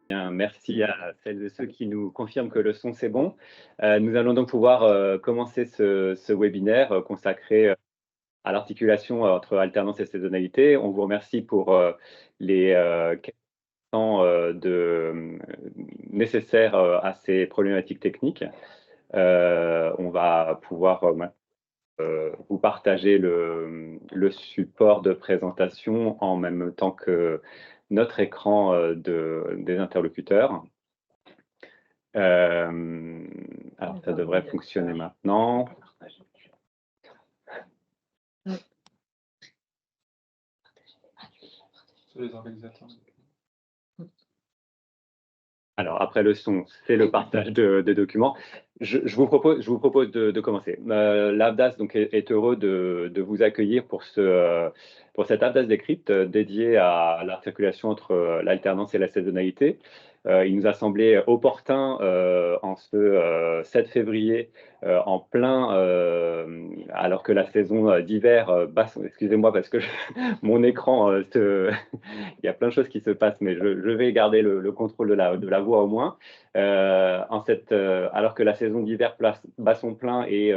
Bien, merci à celles et ceux qui nous confirment que le son, c'est bon. Nous allons donc pouvoir commencer ce webinaire consacré à l'articulation entre alternance et saisonnalité. On vous remercie pour les quelques temps nécessaires à ces problématiques techniques. On va pouvoir vous partager le support de présentation en même temps que notre écran des interlocuteurs. Alors, ça devrait fonctionner maintenant. Les organisateurs. Alors, après le son, c'est le partage de documents. Je vous propose de commencer. L'Avdas donc, est heureux de vous accueillir pour cette Avdas Décrypte dédiée à la circulation entre l'alternance et la saisonnalité. Il nous a semblé opportun en ce 7 février, en plein, alors que la saison d'hiver excusez-moi parce que mon écran, il y a plein de choses qui se passent, mais je vais garder le contrôle de la voix au moins. Alors que la saison d'hiver bat son plein et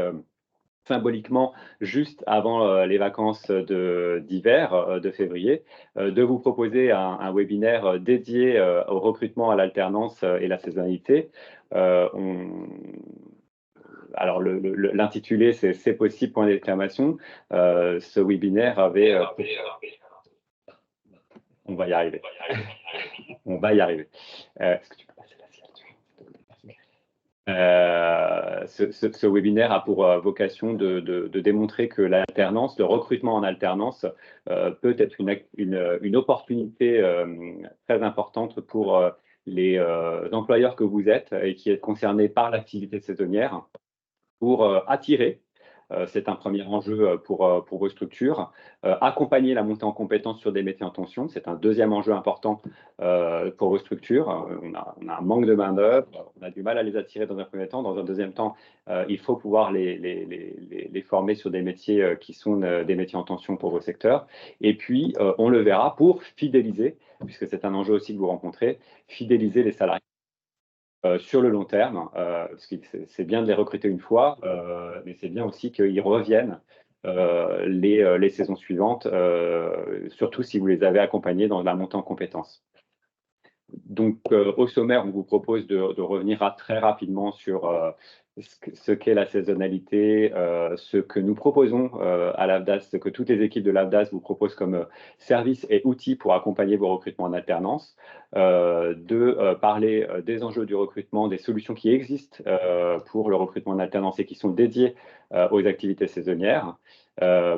symboliquement juste avant les vacances d'hiver de février, de vous proposer un webinaire dédié au recrutement, à l'alternance et la saisonnalité. Alors, l'intitulé, c'est possible, point d'exclamation. Ce webinaire avait... on va y arriver. On va y arriver. Est-ce que tu peux passer la slide? Ce webinaire a pour vocation de démontrer que l'alternance, le recrutement en alternance peut être une opportunité très importante pour les employeurs que vous êtes et qui êtes concernés par l'activité saisonnière pour attirer. C'est un premier enjeu pour vos structures. Accompagner la montée en compétences sur des métiers en tension, c'est un deuxième enjeu important pour vos structures. On a un manque de main-d'œuvre, on a du mal à les attirer dans un premier temps. Dans un deuxième temps, il faut pouvoir les former sur des métiers qui sont des métiers en tension pour vos secteurs. Et puis, on le verra pour fidéliser, puisque c'est un enjeu aussi que vous rencontrez, fidéliser les salariés. Sur le long terme, parce que c'est bien de les recruter une fois, mais c'est bien aussi qu'ils reviennent les saisons suivantes, surtout si vous les avez accompagnés dans la montée en compétences. Donc, au sommaire, on vous propose de revenir très rapidement sur ce qu'est la saisonnalité, ce que nous proposons à l'Avdas, ce que toutes les équipes de l'Avdas vous proposent comme services et outils pour accompagner vos recrutements en alternance, de parler des enjeux du recrutement, des solutions qui existent pour le recrutement en alternance et qui sont dédiées aux activités saisonnières,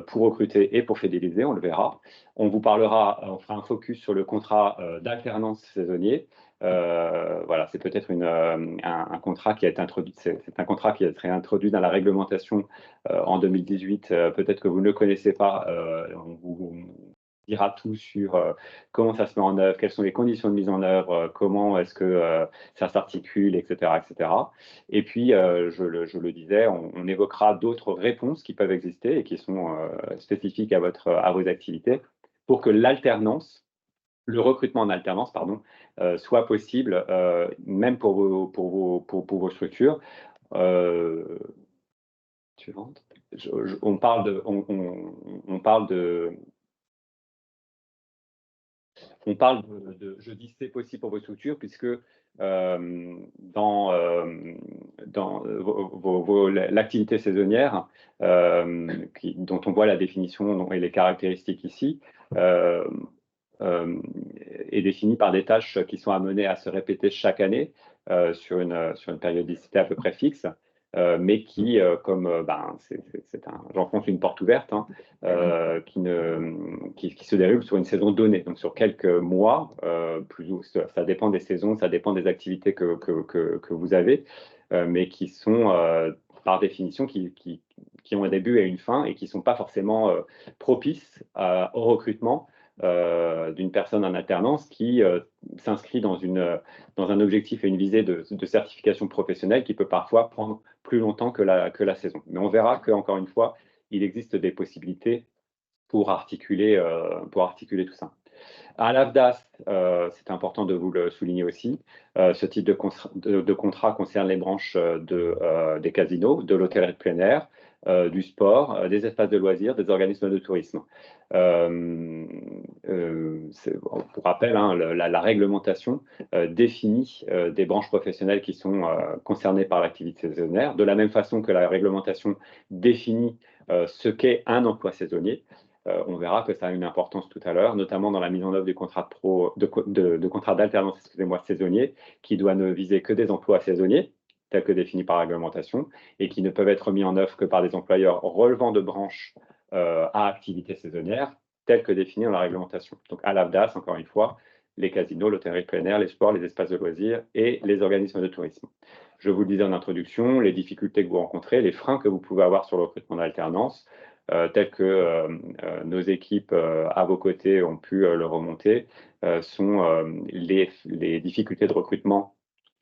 pour recruter et pour fidéliser, on le verra. On vous parlera, on fera un focus sur le contrat d'alternance saisonnier. Voilà, c'est peut-être un contrat qui a été introduit, c'est un contrat qui a été introduit dans la réglementation en 2018. Peut-être que vous ne le connaissez pas. On vous dira tout sur comment ça se met en œuvre, quelles sont les conditions de mise en œuvre, comment est-ce que ça s'articule, etc., etc. Et puis, je le disais, on évoquera d'autres réponses qui peuvent exister et qui sont spécifiques à vos activités pour que l'alternance, le recrutement en alternance, pardon, soit possible, même pour vos structures. Suivante. On parle je dis c'est possible pour vos structures, puisque dans l'activité saisonnière, dont on voit la définition et les caractéristiques ici, est définie par des tâches qui sont amenées à se répéter chaque année sur une périodicité à peu près fixe, mais qui, j'enfonce une porte ouverte, hein, qui se déroule sur une saison donnée, donc sur quelques mois, ça dépend des saisons, ça dépend des activités que vous avez, mais qui sont par définition qui ont un début et une fin et qui ne sont pas forcément propices au recrutement d'une personne en alternance qui s'inscrit dans un objectif et une visée de certification professionnelle qui peut parfois prendre plus longtemps que la saison. Mais on verra qu'encore une fois, il existe des possibilités pour articuler tout ça. À l'AFDAS, c'est important de vous le souligner aussi, ce type de contrat concerne les branches des casinos, de l'hôtellerie de plein air, du sport, des espaces de loisirs, des organismes de tourisme. Pour rappel, hein, la réglementation définit des branches professionnelles qui sont concernées par l'activité saisonnière, de la même façon que la réglementation définit ce qu'est un emploi saisonnier. On verra que ça a une importance tout à l'heure, notamment dans la mise en œuvre du contrat de contrat d'alternance, saisonnier, qui doit ne viser que des emplois saisonniers, tels que définis par la réglementation, et qui ne peuvent être mis en œuvre que par des employeurs relevant de branches à activité saisonnière, telles que définies dans la réglementation. Donc à l'AFDAS, encore une fois, les casinos, l'hôtellerie plein air, les sports, les espaces de loisirs et les organismes de tourisme. Je vous le disais en introduction, les difficultés que vous rencontrez, les freins que vous pouvez avoir sur le recrutement d'alternance, tels que nos équipes à vos côtés ont pu le remonter, sont les difficultés de recrutement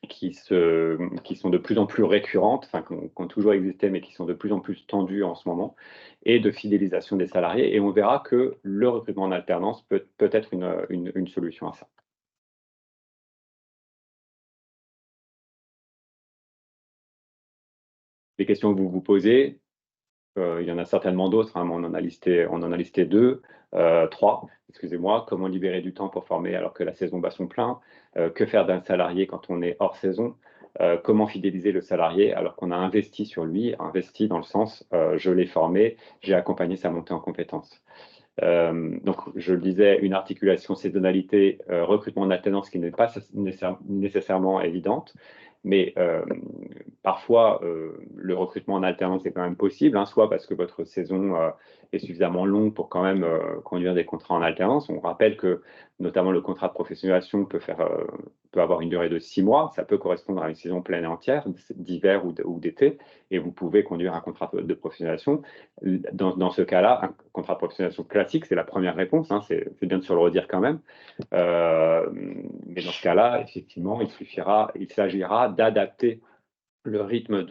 qui sont de plus en plus récurrentes, enfin, qui ont toujours existé, mais qui sont de plus en plus tendues en ce moment, et de fidélisation des salariés. Et on verra que le recrutement en alternance peut être une solution à ça. Les questions que vous vous posez, il y en a certainement d'autres, hein, mais on en a listé trois, excusez-moi. Comment libérer du temps pour former alors que la saison bat son plein? Que faire d'un salarié quand on est hors saison? Comment fidéliser le salarié alors qu'on a investi sur lui, investi dans le sens je l'ai formé, j'ai accompagné sa montée en compétences. Donc, je le disais, une articulation saisonnalité, recrutement en alternance qui n'est pas nécessairement évidente, mais parfois, le recrutement en alternance est quand même possible, hein, soit parce que votre saison est suffisamment longue pour quand même conduire des contrats en alternance. On rappelle que notamment le contrat de professionnalisation peut avoir une durée de 6 mois, ça peut correspondre à une saison pleine et entière, d'hiver ou d'été, et vous pouvez conduire un contrat de professionnalisation. Dans ce cas-là, un contrat de professionnalisation classique, c'est la première réponse, hein, c'est bien de se le redire quand même. Mais dans ce cas-là, effectivement, il s'agira d'adapter le rythme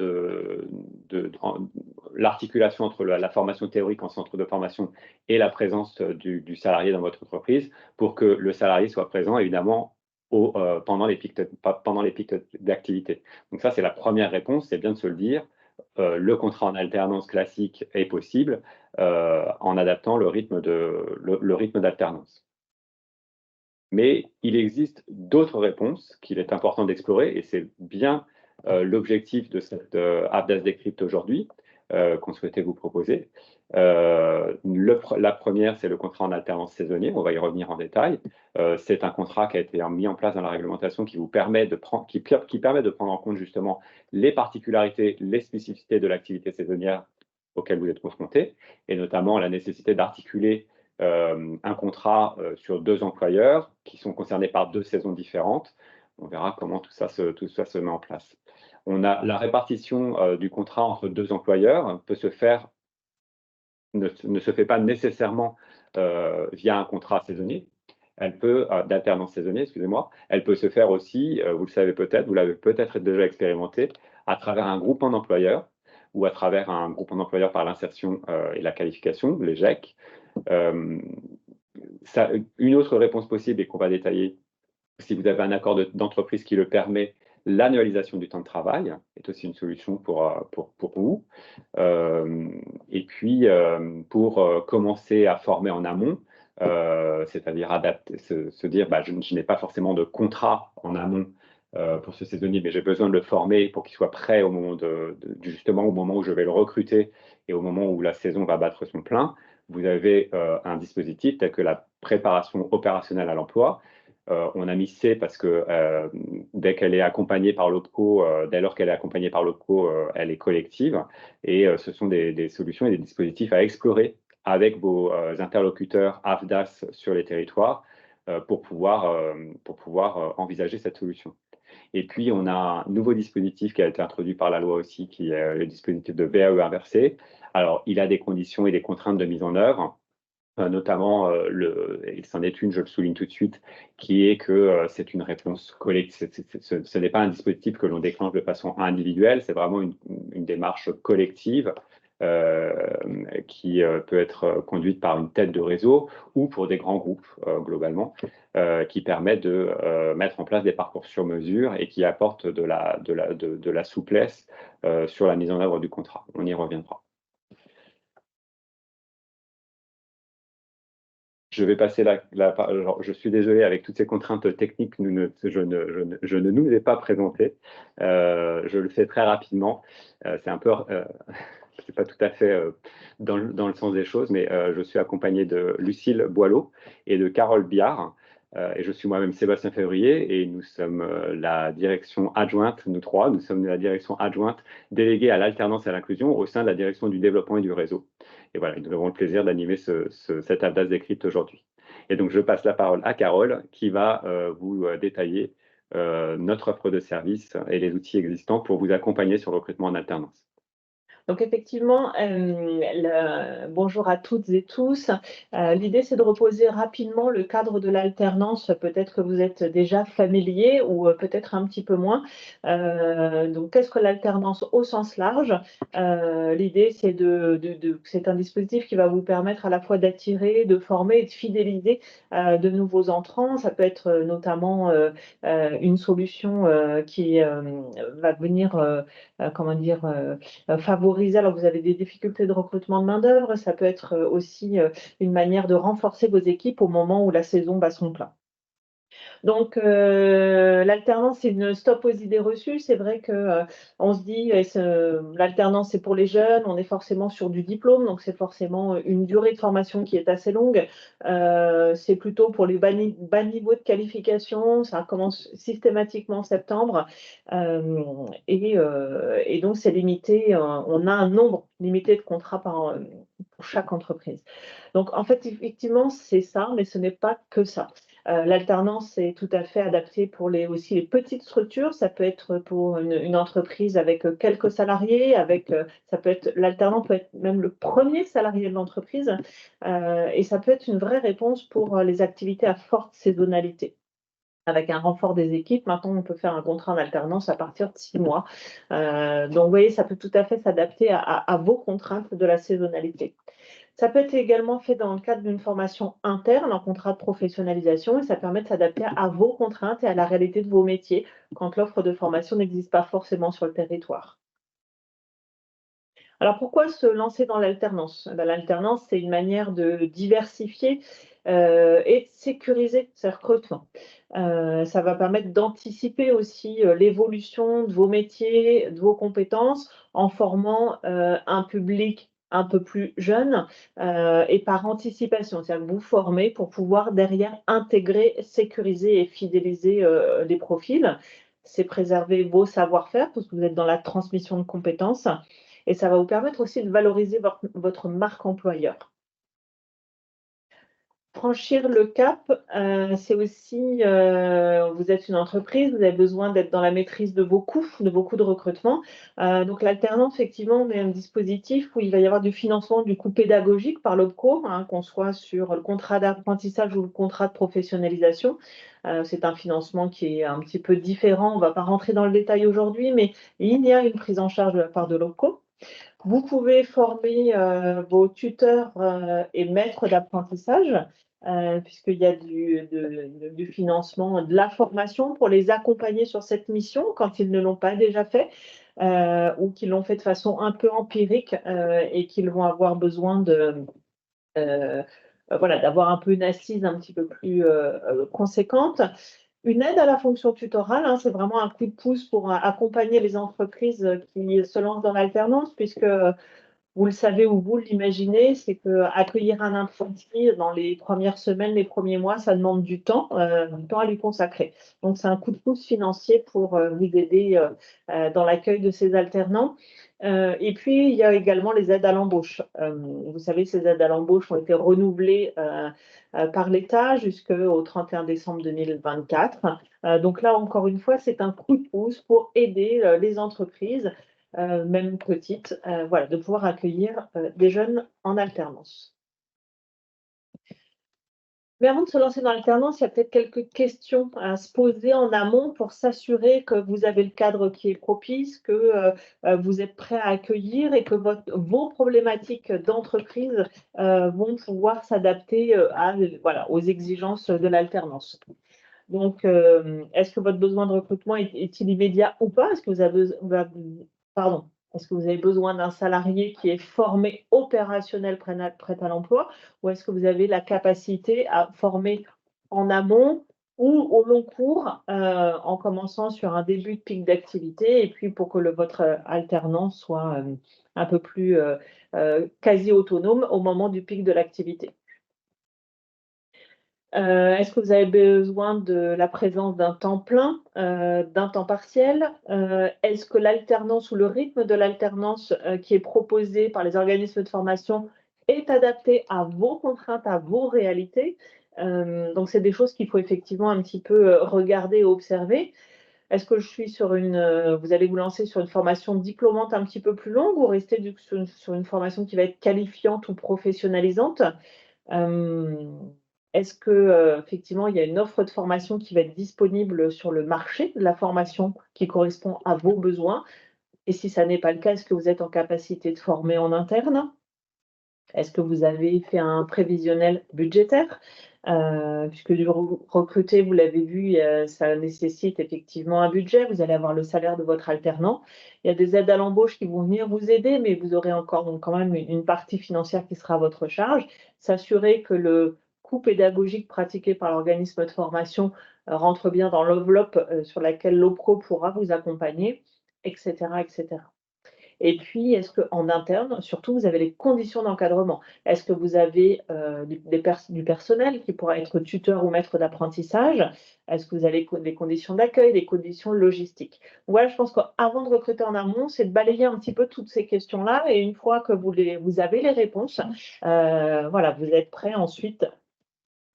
l'articulation entre la formation théorique en centre de formation et la présence du salarié dans votre entreprise pour que le salarié soit présent, évidemment, pendant les pics d'activité. Donc ça, c'est la première réponse, c'est bien de se le dire. Le contrat en alternance classique est possible en adaptant le rythme d'alternance. Mais il existe d'autres réponses qu'il est important d'explorer, et c'est bien l'objectif de cette AFDAS Decrypt aujourd'hui qu'on souhaitait vous proposer. La première, c'est le contrat en alternance saisonnier. On va y revenir en détail. C'est un contrat qui a été mis en place dans la réglementation qui permet de prendre en compte justement les particularités, les spécificités de l'activité saisonnière auxquelles vous êtes confrontés, et notamment la nécessité d'articuler un contrat sur 2 employeurs qui sont concernés par 2 saisons différentes. On verra comment tout ça se met en place. La répartition du contrat entre 2 employeurs peut se faire, ne se fait pas nécessairement via un contrat saisonnier. Elle peut, d'alternance saisonnier, excusez-moi, elle peut se faire aussi, vous le savez peut-être, vous l'avez peut-être déjà expérimenté, à travers un groupement d'employeurs ou à travers un groupement d'employeurs par l'insertion et la qualification, les GEC. Une autre réponse possible et qu'on va détailler, si vous avez un accord d'entreprise qui le permet, l'annualisation du temps de travail est aussi une solution pour vous. Et puis, pour commencer à former en amont, c'est-à-dire se dire je n'ai pas forcément de contrat en amont pour ce saisonnier, mais j'ai besoin de le former pour qu'il soit prêt au moment justement au moment où je vais le recruter et au moment où la saison va battre son plein. Vous avez un dispositif tel que la préparation opérationnelle à l'emploi. On a mis C parce que dès qu'elle est accompagnée par l'OPCO, dès lors qu'elle est accompagnée par l'OPCO, elle est collective. Et ce sont des solutions et des dispositifs à explorer avec vos interlocuteurs AFDAS sur les territoires pour pouvoir envisager cette solution. Et puis, on a un nouveau dispositif qui a été introduit par la loi aussi, qui est le dispositif de VAE inversé. Alors, il a des conditions et des contraintes de mise en œuvre, notamment, il s'en est une, je le souligne tout de suite, qui est que c'est une réponse collective. Ce n'est pas un dispositif que l'on déclenche de façon individuelle, c'est vraiment une démarche collective qui peut être conduite par une tête de réseau ou pour des grands groupes globalement, qui permet de mettre en place des parcours sur mesure et qui apporte de la souplesse sur la mise en œuvre du contrat. On y reviendra. Je vais passer je suis désolé, avec toutes ces contraintes techniques, je ne nous ai pas présenté. Je le fais très rapidement. C'est un peu, c'est pas tout à fait dans le sens des choses, mais je suis accompagné de Lucille Boileau et de Carole Biard. Et je suis moi-même Sébastien Février et nous sommes la direction adjointe, nous trois, nous sommes la direction adjointe déléguée à l'alternance et à l'inclusion au sein de la direction du développement et du réseau. Et voilà, nous avons le plaisir d'animer cette Atlas Décrypte aujourd'hui. Et donc, je passe la parole à Carole qui va vous détailler notre offre de services et les outils existants pour vous accompagner sur le recrutement en alternance. Donc effectivement, bonjour à toutes et tous. L'idée, c'est de reposer rapidement le cadre de l'alternance. Peut-être que vous êtes déjà familier ou peut-être un petit peu moins. Donc, qu'est-ce que l'alternance au sens large? L'idée, c'est c'est un dispositif qui va vous permettre à la fois d'attirer, de former et de fidéliser de nouveaux entrants. Ça peut être notamment une solution qui va venir, comment dire, favoriser, alors vous avez des difficultés de recrutement de main-d'œuvre, ça peut être aussi une manière de renforcer vos équipes au moment où la saison bat son plein. Donc, l'alternance, c'est une stop aux idées reçues. C'est vrai que on se dit, l'alternance, c'est pour les jeunes, on est forcément sur du diplôme, donc c'est forcément une durée de formation qui est assez longue. C'est plutôt pour les bas niveaux de qualification, ça commence systématiquement en septembre. Et donc, c'est limité, on a un nombre limité de contrats pour chaque entreprise. Donc, en fait, effectivement, c'est ça, mais ce n'est pas que ça. L'alternance est tout à fait adaptée pour aussi les petites structures. Ça peut être pour une entreprise avec quelques salariés, l'alternant peut être même le premier salarié de l'entreprise, et ça peut être une vraie réponse pour les activités à forte saisonnalité. Avec un renfort des équipes, maintenant on peut faire un contrat en alternance à partir de 6 mois. Donc vous voyez, ça peut tout à fait s'adapter à vos contraintes de la saisonnalité. Ça peut être également fait dans le cadre d'une formation interne en contrat de professionnalisation et ça permet de s'adapter à vos contraintes et à la réalité de vos métiers quand l'offre de formation n'existe pas forcément sur le territoire. Alors pourquoi se lancer dans l'alternance? L'alternance, c'est une manière de diversifier et de sécuriser ces recrutements. Ça va permettre d'anticiper aussi l'évolution de vos métiers, de vos compétences en formant un public un peu plus jeune et par anticipation. C'est-à-dire que vous formez pour pouvoir derrière intégrer, sécuriser et fidéliser les profils. C'est préserver vos savoir-faire parce que vous êtes dans la transmission de compétences et ça va vous permettre aussi de valoriser votre marque employeur. Franchir le cap, c'est aussi, vous êtes une entreprise, vous avez besoin d'être dans la maîtrise de vos coûts de recrutement. Donc l'alternance, effectivement, on est un dispositif où il va y avoir du financement du coût pédagogique par l'OPCO, qu'on soit sur le contrat d'apprentissage ou le contrat de professionnalisation. C'est un financement qui est un petit peu différent, on ne va pas rentrer dans le détail aujourd'hui, mais il y a une prise en charge de la part de l'OPCO. Vous pouvez former vos tuteurs et maîtres d'apprentissage, puisqu'il y a du financement, de la formation pour les accompagner sur cette mission quand ils ne l'ont pas déjà fait ou qu'ils l'ont fait de façon un peu empirique et qu'ils vont avoir besoin d'avoir un peu une assise un petit peu plus conséquente. Une aide à la fonction tutorale, c'est vraiment un coup de pouce pour accompagner les entreprises qui se lancent dans l'alternance, puisque vous le savez ou vous l'imaginez, c'est qu'accueillir un apprenti dans les premières semaines, les premiers mois, ça demande du temps à lui consacrer. Donc, c'est un coup de pouce financier pour vous aider dans l'accueil de ces alternants. Et puis, il y a également les aides à l'embauche. Vous savez, ces aides à l'embauche ont été renouvelées par l'État jusqu'au 31 décembre 2024. Donc là, encore une fois, c'est un coup de pouce pour aider les entreprises, même petites, de pouvoir accueillir des jeunes en alternance. Mais avant de se lancer dans l'alternance, il y a peut-être quelques questions à se poser en amont pour s'assurer que vous avez le cadre qui est propice, que vous êtes prêt à accueillir et que vos problématiques d'entreprise vont pouvoir s'adapter voilà, aux exigences de l'alternance. Donc, est-ce que votre besoin de recrutement est-il immédiat ou pas? Est-ce que vous avez pardon, est-ce que vous avez besoin d'un salarié qui est formé opérationnel prêt à l'emploi? Ou est-ce que vous avez la capacité à former en amont ou au long cours, en commençant sur un début de pic d'activité et puis pour que votre alternance soit, un peu plus, quasi autonome au moment du pic de l'activité? Est-ce que vous avez besoin de la présence d'un temps plein, d'un temps partiel? Est-ce que l'alternance ou le rythme de l'alternance, qui est proposé par les organismes de formation est adapté à vos contraintes, à vos réalités? Donc c'est des choses qu'il faut effectivement un petit peu, regarder et observer. Est-ce que je suis sur vous allez vous lancer sur une formation diplômante un petit peu plus longue ou rester sur une formation qui va être qualifiante ou professionnalisante? Hem, Est-ce que, effectivement, il y a une offre de formation qui va être disponible sur le marché de la formation qui correspond à vos besoins? Et si ça n'est pas le cas, est-ce que vous êtes en capacité de former en interne? Est-ce que vous avez fait un prévisionnel budgétaire? Puisque du recruter, vous l'avez vu, ça nécessite effectivement un budget. Vous allez avoir le salaire de votre alternant. Il y a des aides à l'embauche qui vont venir vous aider, mais vous aurez encore donc quand même une partie financière qui sera à votre charge. S'assurer que le coût pédagogique pratiqué par l'organisme de formation, rentre bien dans l'enveloppe, sur laquelle l'OPRO pourra vous accompagner, et cetera, et cetera. Et puis, est-ce qu'en interne, surtout, vous avez les conditions d'encadrement? Est-ce que vous avez, du personnel qui pourra être tuteur ou maître d'apprentissage? Est-ce que vous avez des conditions d'accueil, des conditions logistiques? Voilà, je pense qu'avant de recruter en amont, c'est de balayer un petit peu toutes ces questions-là et une fois que vous avez les réponses, voilà, vous êtes prêt ensuite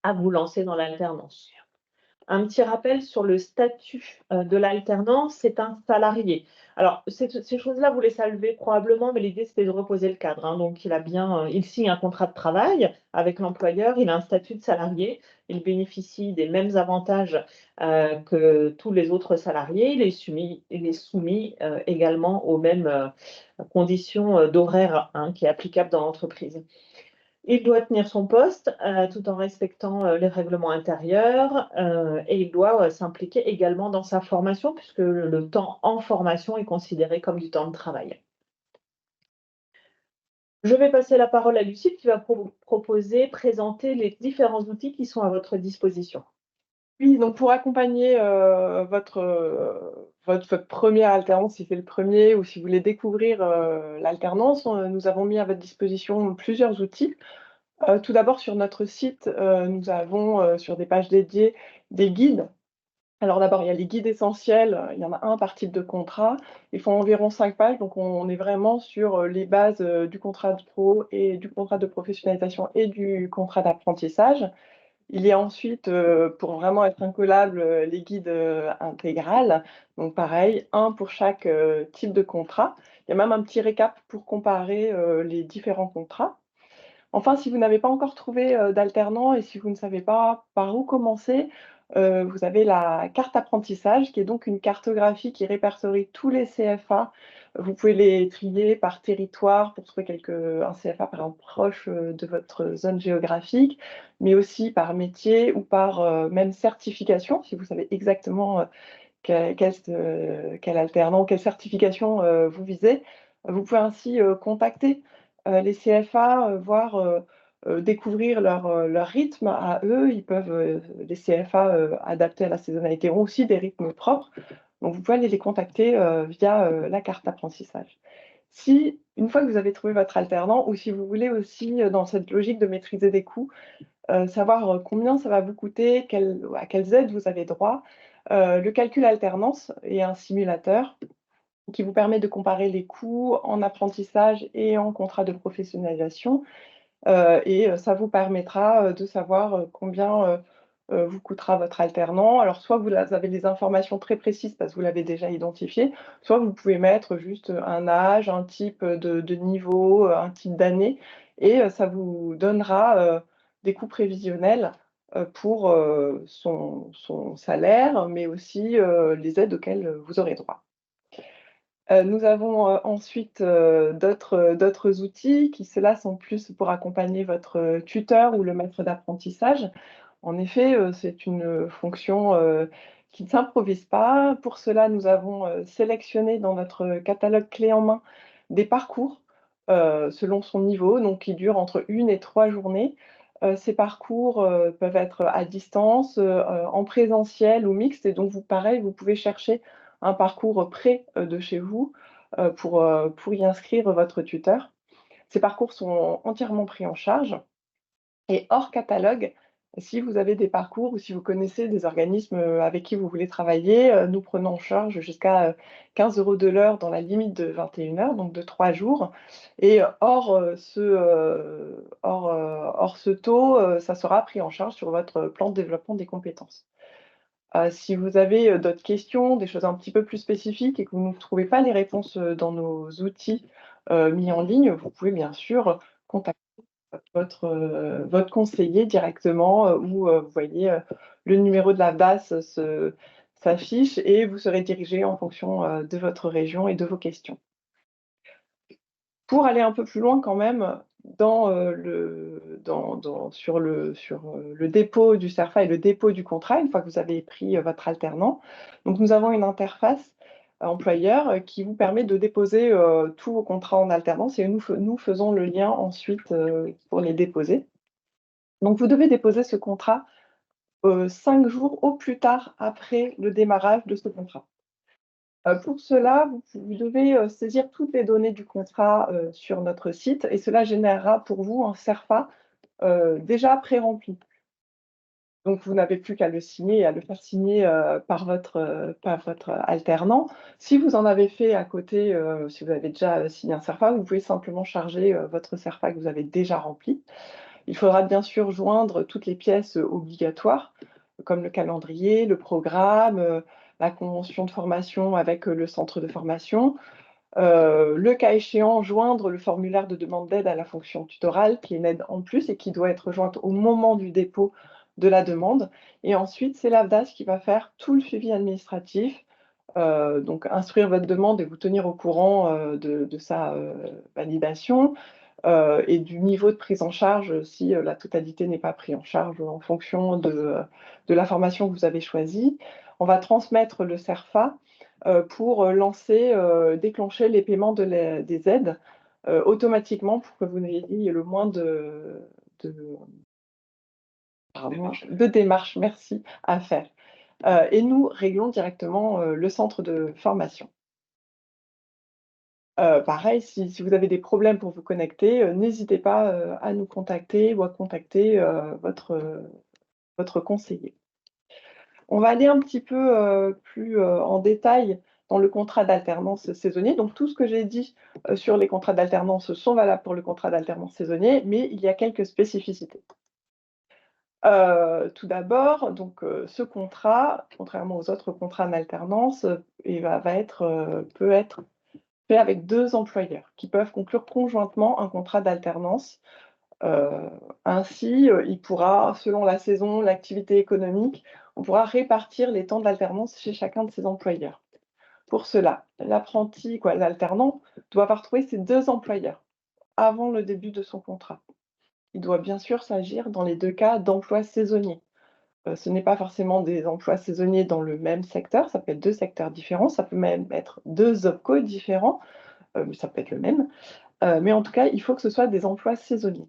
à vous lancer dans l'alternance. Un petit rappel sur le statut, de l'alternant, c'est un salarié. Alors ces choses-là, vous les savez probablement, mais l'idée, c'était de reposer le cadre, hein. Donc il signe un contrat de travail avec l'employeur, il a un statut de salarié, il bénéficie des mêmes avantages, que tous les autres salariés. Il est soumis, également aux mêmes, conditions, d'horaire, hein, qui est applicable dans l'entreprise. Il doit tenir son poste, tout en respectant, les règlements intérieurs, et il doit, s'impliquer également dans sa formation puisque le temps en formation est considéré comme du temps de travail. Je vais passer la parole à Lucille qui va présenter les différents outils qui sont à votre disposition. Oui, donc pour accompagner, votre première alternance, si c'est le premier ou si vous voulez découvrir, l'alternance, nous avons mis à votre disposition plusieurs outils. Tout d'abord sur notre site, nous avons, sur des pages dédiées, des guides. Alors d'abord, il y a les guides essentiels, il y en a un par type de contrat. Ils font environ 5 pages, donc on est vraiment sur, les bases, du contrat de pro et du contrat de professionnalisation et du contrat d'apprentissage. Il y a ensuite, pour vraiment être incollable, les guides, intégrales. Donc pareil, un pour chaque, type de contrat. Il y a même un petit récap pour comparer, les différents contrats. Enfin, si vous n'avez pas encore trouvé, d'alternant et si vous ne savez pas par où commencer, vous avez la carte apprentissage qui est donc une cartographie qui répertorie tous les CFA. Vous pouvez les trier par territoire pour trouver un CFA par exemple proche, de votre zone géographique, mais aussi par métier ou par, même certification, si vous savez exactement, quel alternant, quelle certification, vous visez. Vous pouvez ainsi, contacter, les CFA, voir, découvrir leur rythme à eux. Ils peuvent, les CFA, adaptés à la saisonnalité ont aussi des rythmes propres. Donc vous pouvez aller les contacter, via, la carte d'apprentissage. Si, une fois que vous avez trouvé votre alternant ou si vous voulez aussi, dans cette logique de maîtriser des coûts, savoir, combien ça va vous coûter, à quelles aides vous avez droit. Le calcul alternance est un simulateur qui vous permet de comparer les coûts en apprentissage et en contrat de professionnalisation, ça vous permettra, de savoir, combien, vous coûtera votre alternant. Alors soit vous avez des informations très précises parce que vous l'avez déjà identifié, soit vous pouvez mettre juste, un âge, un type, de niveau, un type d'année et ça vous donnera, des coûts prévisionnels, pour son salaire, mais aussi les aides auxquelles vous aurez droit. Nous avons ensuite d'autres outils qui, ceux-là, sont plus pour accompagner votre tuteur ou le maître d'apprentissage. En effet, c'est une fonction qui ne s'improvise pas. Pour cela, nous avons sélectionné dans notre catalogue clé en main des parcours selon son niveau, donc qui durent entre 1 et 3 journées. Ces parcours peuvent être à distance, en présentiel ou mixte, et donc pareil, vous pouvez chercher un parcours près de chez vous pour y inscrire votre tuteur. Ces parcours sont entièrement pris en charge. Et hors catalogue, si vous avez des parcours ou si vous connaissez des organismes avec qui vous voulez travailler, nous prenons en charge jusqu'à 15 € de l'heure dans la limite de 21 heures, donc de 3 jours. Et hors ce taux, ça sera pris en charge sur votre plan de développement des compétences. Si vous avez d'autres questions, des choses un petit peu plus spécifiques et que vous ne trouvez pas les réponses dans nos outils mis en ligne, vous pouvez bien sûr contacter votre conseiller directement, ou vous voyez le numéro de la DAS s'affiche et vous serez dirigé en fonction de votre région et de vos questions. Pour aller un peu plus loin quand même, sur le dépôt du CERFA et le dépôt du contrat, une fois que vous avez pris votre alternant. Donc nous avons une interface employeur qui vous permet de déposer tous vos contrats en alternance, et nous faisons le lien ensuite pour les déposer. Donc vous devez déposer ce contrat 5 jours au plus tard après le démarrage de ce contrat. Pour cela, vous devez saisir toutes les données du contrat sur notre site, et cela générera pour vous un CERFA déjà pré-rempli. Donc vous n'avez plus qu'à le signer et à le faire signer par votre alternant. Si vous en avez fait à côté, si vous avez déjà signé un CERFA, vous pouvez simplement charger votre CERFA que vous avez déjà rempli. Il faudra bien sûr joindre toutes les pièces obligatoires, comme le calendrier, le programme, la convention de formation avec le centre de formation. Le cas échéant, joindre le formulaire de demande d'aide à la fonction tutorale, qui est une aide en plus et qui doit être jointe au moment du dépôt de la demande. Et ensuite, c'est l'AVDAS qui va faire tout le suivi administratif, donc instruire votre demande et vous tenir au courant de sa validation, et du niveau de prise en charge si la totalité n'est pas prise en charge en fonction de la formation que vous avez choisie. On va transmettre le CERFA pour déclencher les paiements des aides automatiquement, pour que vous n'ayez le moins de démarches, merci, à faire. Et nous réglons directement le centre de formation. Pareil, si vous avez des problèmes pour vous connecter, n'hésitez pas à nous contacter ou à contacter votre conseiller. On va aller un petit peu plus en détail dans le contrat d'alternance saisonnier. Donc tout ce que j'ai dit sur les contrats d'alternance sont valables pour le contrat d'alternance saisonnier, mais il y a quelques spécificités. Tout d'abord, ce contrat, contrairement aux autres contrats d'alternance, peut être fait avec 2 employeurs qui peuvent conclure conjointement un contrat d'alternance. Ainsi, il pourra, selon la saison, l'activité économique, on pourra répartir les temps d'alternance chez chacun de ces employeurs. Pour cela, l'alternant doit avoir trouvé ses 2 employeurs avant le début de son contrat. Il doit bien sûr s'agir dans les 2 cas d'emplois saisonniers. Ce n'est pas forcément des emplois saisonniers dans le même secteur, ça peut être 2 secteurs différents, ça peut même être 2 OPCO différents, ça peut être le même. Mais en tout cas, il faut que ce soit des emplois saisonniers.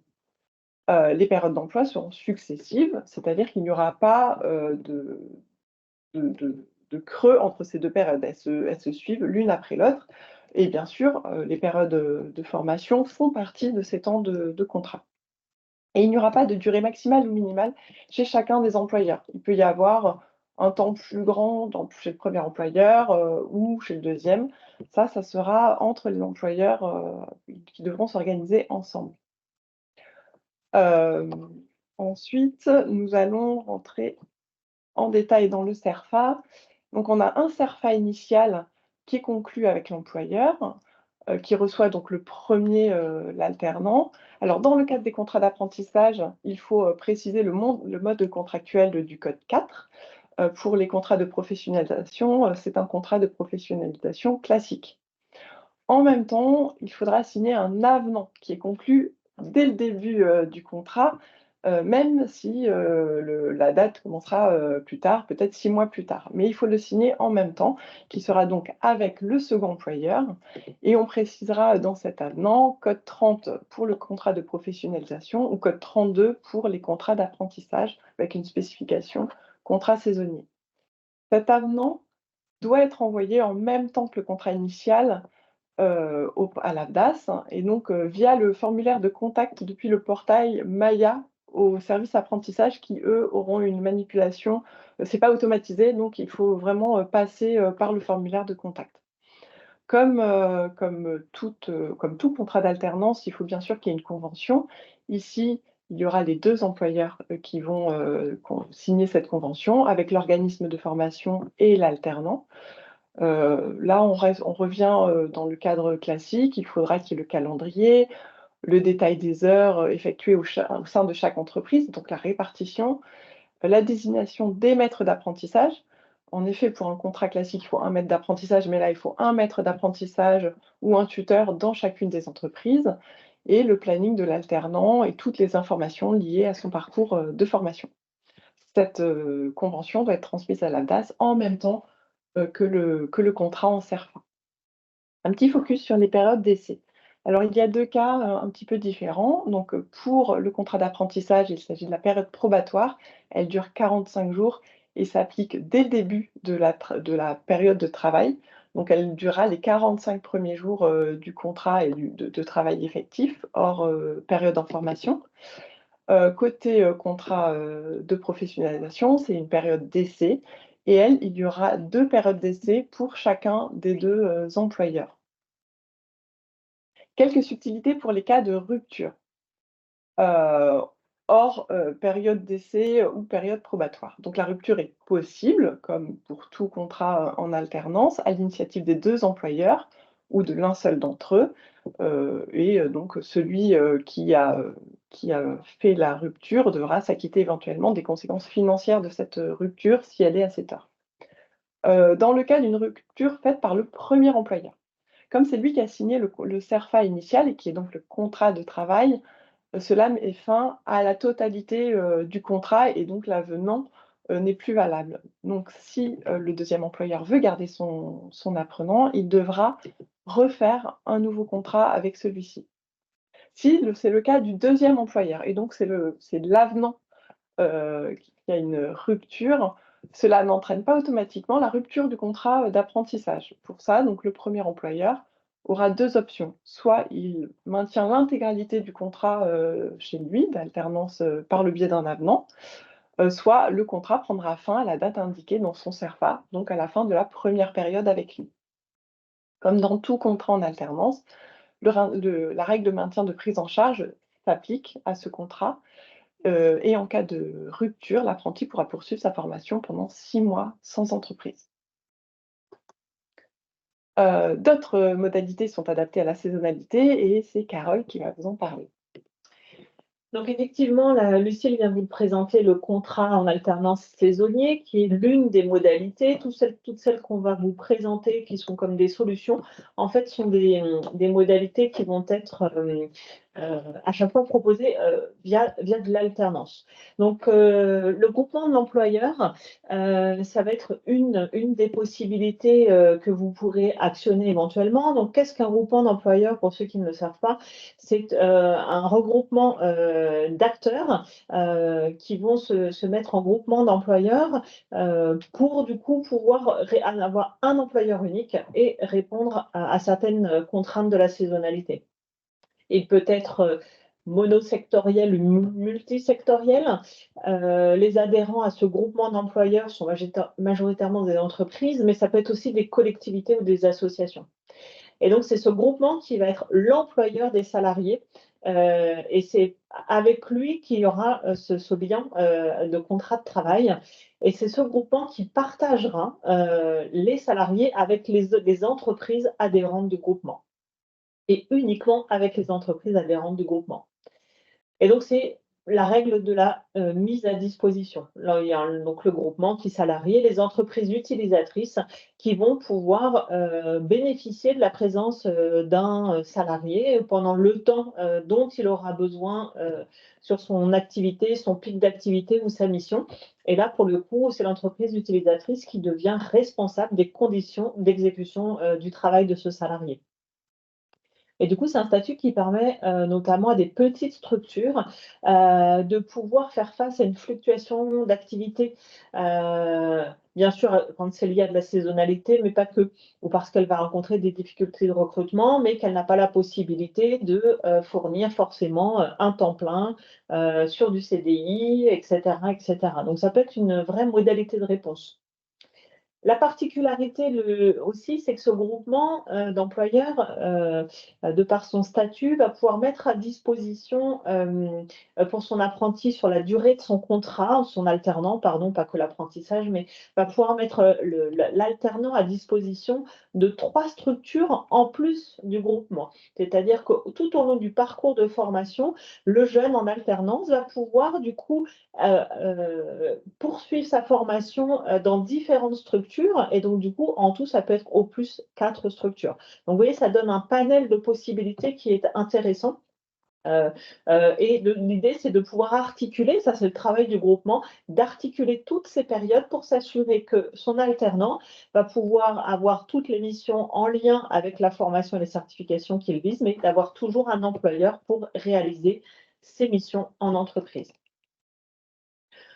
Les périodes d'emploi seront successives, c'est-à-dire qu'il n'y aura pas de creux entre ces 2 périodes. Elles se suivent l'une après l'autre, et bien sûr, les périodes de formation font partie de ces temps de contrat. Et il n'y aura pas de durée maximale ou minimale chez chacun des employeurs. Il peut y avoir un temps plus grand chez le premier employeur ou chez le deuxième. Ça sera entre les employeurs qui devront s'organiser ensemble. Ensuite, nous allons rentrer en détail dans le CERFA. Donc on a un CERFA initial qui est conclu avec l'employeur. qui reçoit donc le premier l'alternant. Alors, dans le cadre des contrats d'apprentissage, il faut préciser le mode contractuel du code 4. Pour les contrats de professionnalisation, c'est un contrat de professionnalisation classique. En même temps, il faudra signer un avenant qui est conclu dès le début du contrat, même si la date commencera plus tard, peut-être 6 mois plus tard. Mais il faut le signer en même temps, qui sera donc avec le second employeur. Et on précisera dans cet avenant code 30 pour le contrat de professionnalisation ou code 32 pour les contrats d'apprentissage, avec une spécification contrat saisonnier. Cet avenant doit être envoyé en même temps que le contrat initial à l'AFDAS, et donc via le formulaire de contact depuis le portail Maya au service apprentissage qui, eux, auront une manipulation. C'est pas automatisé, donc il faut vraiment passer par le formulaire de contact. Comme tout contrat d'alternance, il faut bien sûr qu'il y ait une convention. Ici, il y aura les 2 employeurs qui vont signer cette convention avec l'organisme de formation et l'alternant. Là, on revient dans le cadre classique. Il faudra qu'il y ait le calendrier, le détail des heures effectuées au sein de chaque entreprise, donc la répartition, la désignation des maîtres d'apprentissage. En effet, pour un contrat classique, il faut un maître d'apprentissage, mais là, il faut un maître d'apprentissage ou un tuteur dans chacune des entreprises, et le planning de l'alternant et toutes les informations liées à son parcours de formation. Cette convention doit être transmise à l'AFDAS en même temps que le contrat en CERFA. Un petit focus sur les périodes d'essai. Alors, il y a 2 cas un petit peu différents. Donc, pour le contrat d'apprentissage, il s'agit de la période probatoire. Elle dure 45 jours et s'applique dès le début de la période de travail. Donc, elle durera les 45 premiers jours du contrat et de travail effectif, hors période en formation. Côté contrat de professionnalisation, c'est une période d'essai, et il y aura 2 périodes d'essai pour chacun des 2 employeurs. Quelques subtilités pour les cas de rupture, hors période d'essai ou période probatoire. Donc la rupture est possible, comme pour tout contrat en alternance, à l'initiative des 2 employeurs ou de l'un seul d'entre eux, et donc celui qui a fait la rupture devra s'acquitter éventuellement des conséquences financières de cette rupture si elle est assez tard. Dans le cas d'une rupture faite par le premier employeur, comme c'est lui qui a signé le CERFA initial et qui est donc le contrat de travail, cela met fin à la totalité du contrat, et donc l'avenant n'est plus valable. Donc si le deuxième employeur veut garder son apprenant, il devra refaire un nouveau contrat avec celui-ci. Si c'est le cas du deuxième employeur, et donc c'est l'avenant qui a une rupture, cela n'entraîne pas automatiquement la rupture du contrat d'apprentissage. Pour ça, donc le premier employeur aura 2 options. Soit il maintient l'intégralité du contrat chez lui, d'alternance par le biais d'un avenant, soit le contrat prendra fin à la date indiquée dans son CERFA, donc à la fin de la première période avec lui. Comme dans tout contrat en alternance, la règle de maintien de prise en charge s'applique à ce contrat, et en cas de rupture, l'apprenti pourra poursuivre sa formation pendant 6 mois sans entreprise. D'autres modalités sont adaptées à la saisonnalité, et c'est Carole qui va vous en parler. Donc effectivement, Lucille vient vous présenter le contrat en alternance saisonnier, qui est l'une des modalités. Toutes celles qu'on va vous présenter, qui sont comme des solutions, en fait, sont des modalités qui vont être à chaque fois proposées via de l'alternance. Donc le groupement de l'employeur, ça va être une des possibilités que vous pourrez actionner éventuellement. Donc qu'est-ce qu'un groupement d'employeurs, pour ceux qui ne le savent pas? C'est un regroupement d'acteurs qui vont se mettre en groupement d'employeurs pour du coup pouvoir avoir un employeur unique et répondre à certaines contraintes de la saisonnalité. Il peut être monosectoriel ou multisectoriel. Les adhérents à ce groupement d'employeurs sont majoritairement des entreprises, mais ça peut être aussi des collectivités ou des associations. Et donc, c'est ce groupement qui va être l'employeur des salariés. Et c'est avec lui qu'il y aura ce lien de contrat de travail. Et c'est ce groupement qui partagera les salariés avec les entreprises adhérentes du groupement. et uniquement avec les entreprises adhérentes du groupement. Et donc, c'est la règle de la mise à disposition. Là, il y a donc le groupement qui salarie les entreprises utilisatrices qui vont pouvoir bénéficier de la présence d'un salarié pendant le temps dont il aura besoin sur son activité, son pic d'activité ou sa mission. Et là, pour le coup, c'est l'entreprise utilisatrice qui devient responsable des conditions d'exécution du travail de ce salarié. Et du coup, c'est un statut qui permet notamment à des petites structures de pouvoir faire face à une fluctuation d'activité. Bien sûr, quand c'est lié à de la saisonnalité, mais pas que, ou parce qu'elle va rencontrer des difficultés de recrutement, mais qu'elle n'a pas la possibilité de fournir forcément un temps plein sur du CDI, etc., etc. Donc, ça peut être une vraie modalité de réponse. La particularité aussi, c'est que ce groupement d'employeurs, de par son statut, va pouvoir mettre à disposition pour son apprenti sur la durée de son contrat, son alternant, pardon, pas que l'apprentissage, mais va pouvoir mettre l'alternant à disposition de 3 structures en plus du groupement. C'est-à-dire que tout au long du parcours de formation, le jeune en alternance va pouvoir du coup poursuivre sa formation dans différentes structures et donc du coup en tout ça peut être au plus 4 structures. Donc vous voyez, ça donne un panel de possibilités qui est intéressant. Et l'idée, c'est de pouvoir articuler, ça c'est le travail du groupement, d'articuler toutes ces périodes pour s'assurer que son alternant va pouvoir avoir toutes les missions en lien avec la formation et les certifications qu'il vise, mais d'avoir toujours un employeur pour réaliser ses missions en entreprise.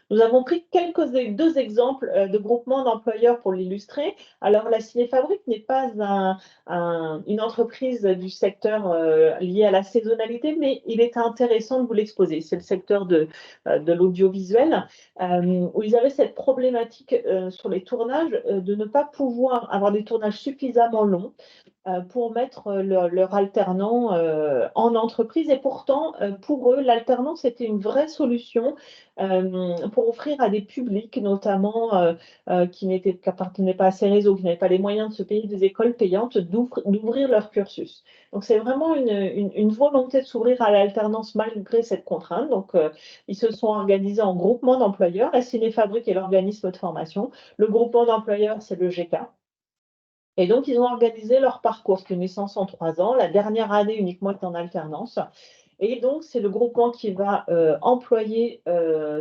Nous avons pris deux exemples de groupements d'employeurs pour l'illustrer. Alors, la Cinéfabrique n'est pas une entreprise du secteur lié à la saisonnalité, mais il est intéressant de vous l'exposer. C'est le secteur de l'audiovisuel, où ils avaient cette problématique sur les tournages de ne pas pouvoir avoir des tournages suffisamment longs pour mettre leur alternant en entreprise. Et pourtant, pour eux, l'alternance était une vraie solution pour offrir à des publics, notamment qui n'appartenaient pas à ces réseaux, qui n'avaient pas les moyens de se payer des écoles payantes, d'ouvrir leur cursus. Donc, c'est vraiment une volonté de s'ouvrir à l'alternance malgré cette contrainte. Donc, ils se sont organisés en groupement d'employeurs. La Cinéfabrique est l'organisme de formation. Le groupement d'employeurs, c'est le GK. Et donc, ils ont organisé leur parcours. C'est une licence en 3 ans. La dernière année uniquement est en alternance. Et donc, c'est le groupement qui va employer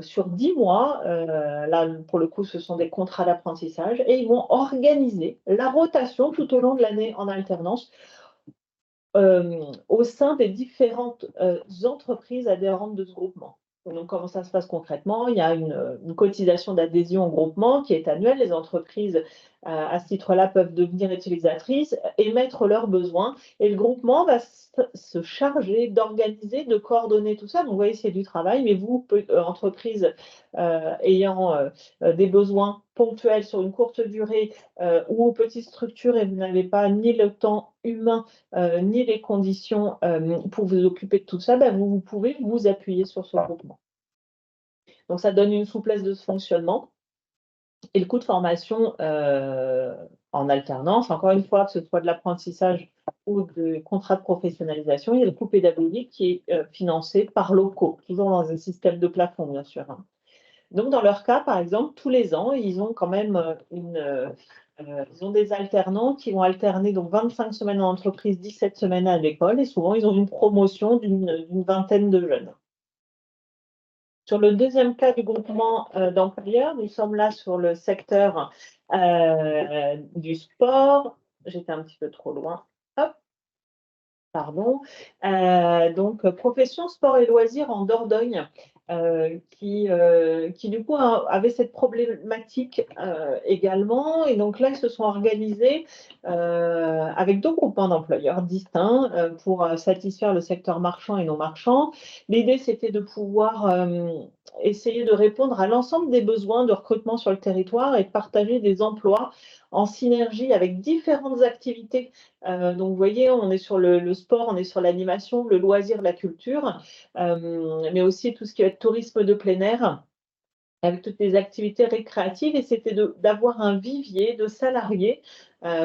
sur 10 mois, là, pour le coup, ce sont des contrats d'apprentissage, et ils vont organiser la rotation tout au long de l'année en alternance au sein des différentes entreprises adhérentes de ce groupement. Donc, comment ça se passe concrètement? Il y a une cotisation d'adhésion au groupement qui est annuelle. Les entreprises, à ce titre-là, peuvent devenir utilisatrices, émettre leurs besoins, et le groupement va se charger d'organiser, de coordonner tout ça. Donc, vous voyez, c'est du travail, mais vous, entreprise ayant des besoins ponctuels sur une courte durée ou petite structure et vous n'avez pas ni le temps humain ni les conditions pour vous occuper de tout ça, vous pouvez vous appuyer sur ce groupement. Donc, ça donne une souplesse de ce fonctionnement. Et le coût de formation en alternance, encore une fois, que ce soit de l'apprentissage ou de contrat de professionnalisation, il y a le coût pédagogique qui est financé par locaux, toujours dans un système de plafond, bien sûr. Donc, dans leur cas, par exemple, tous les ans, ils ont quand même ils ont des alternants qui vont alterner donc 25 semaines en entreprise, 17 semaines à l'école, et souvent, ils ont une promotion d'une vingtaine de jeunes. Sur le deuxième cas du groupement d'employeurs, nous sommes là sur le secteur du sport. J'étais un petit peu trop loin. Hop, pardon. Donc, profession sport et loisirs en Dordogne, qui du coup avait cette problématique également. Et donc là, ils se sont organisés avec 2 groupements d'employeurs distincts pour satisfaire le secteur marchand et non marchand. L'idée, c'était de pouvoir essayer de répondre à l'ensemble des besoins de recrutement sur le territoire et de partager des emplois en synergie avec différentes activités. Donc, vous voyez, on est sur le sport, on est sur l'animation, le loisir, la culture, mais aussi tout ce qui va être tourisme de plein air avec toutes les activités récréatives, et c'était d'avoir un vivier de salariés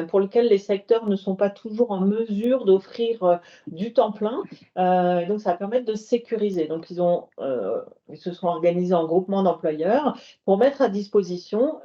pour lequel les secteurs ne sont pas toujours en mesure d'offrir du temps plein. Donc, ça va permettre de sécuriser. Donc, ils se sont organisés en groupement d'employeurs pour mettre à disposition,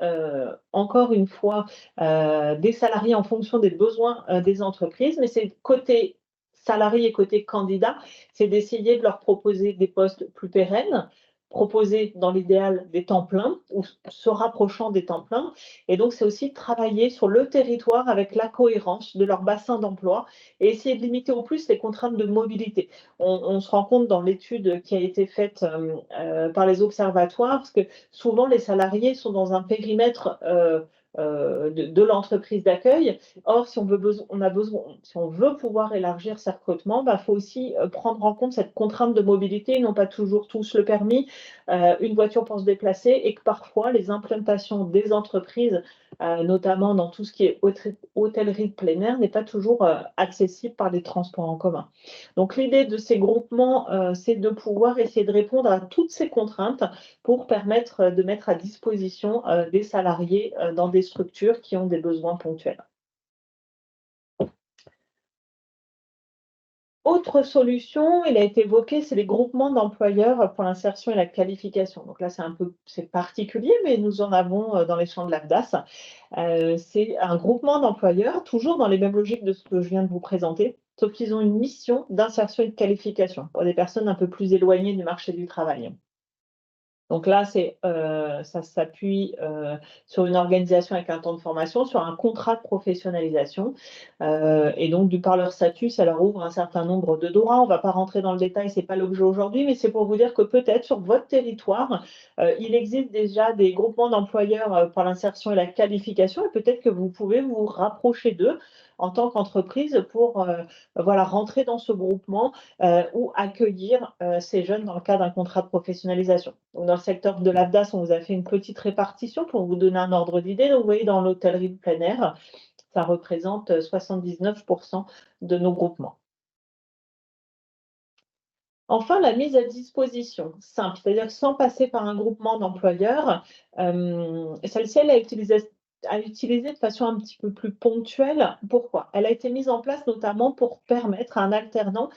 encore une fois, des salariés en fonction des besoins des entreprises, mais c'est côté salariés et côté candidats, c'est d'essayer de leur proposer des postes plus pérennes, proposer dans l'idéal des temps pleins ou se rapprochant des temps pleins. Et donc, c'est aussi travailler sur le territoire avec la cohérence de leur bassin d'emploi et essayer de limiter au plus les contraintes de mobilité. On se rend compte dans l'étude qui a été faite par les observatoires, parce que souvent les salariés sont dans un périmètre de l'entreprise d'accueil. Or, si on veut pouvoir élargir ces recrutements, faut aussi prendre en compte cette contrainte de mobilité. Ils n'ont pas toujours tous le permis, une voiture pour se déplacer, et que parfois les implantations des entreprises, notamment dans tout ce qui est hôtellerie de plein air, n'est pas toujours accessible par les transports en commun. Donc, l'idée de ces groupements, c'est de pouvoir essayer de répondre à toutes ces contraintes pour permettre de mettre à disposition des salariés dans des structures qui ont des besoins ponctuels. Autre solution, il a été évoqué, c'est les groupements d'employeurs pour l'insertion et la qualification. Donc là, c'est particulier, mais nous en avons dans les champs de l'AFDAS. C'est un groupement d'employeurs, toujours dans les mêmes logiques de ce que je viens de vous présenter, sauf qu'ils ont une mission d'insertion et de qualification pour des personnes un peu plus éloignées du marché du travail. Donc là, ça s'appuie sur une organisation avec un temps de formation, sur un contrat de professionnalisation. Et donc, par leur statut, ça leur ouvre un certain nombre de droits. On ne va pas rentrer dans le détail, ce n'est pas l'objet aujourd'hui, mais c'est pour vous dire que peut-être sur votre territoire, il existe déjà des groupements d'employeurs pour l'insertion et la qualification, et peut-être que vous pouvez vous rapprocher d'eux en tant qu'entreprise pour rentrer dans ce groupement ou accueillir ces jeunes dans le cadre d'un contrat de professionnalisation. Donc, dans le secteur de l'AFDAS, on vous a fait une petite répartition pour vous donner un ordre d'idée. Donc, vous voyez, dans l'hôtellerie de plein air, ça représente 79% de nos groupements. Enfin, la mise à disposition simple, c'est-à-dire sans passer par un groupement d'employeurs. Celle-ci, elle a utilisé de façon un petit peu plus ponctuelle. Pourquoi? Elle a été mise en place notamment pour permettre à un alternant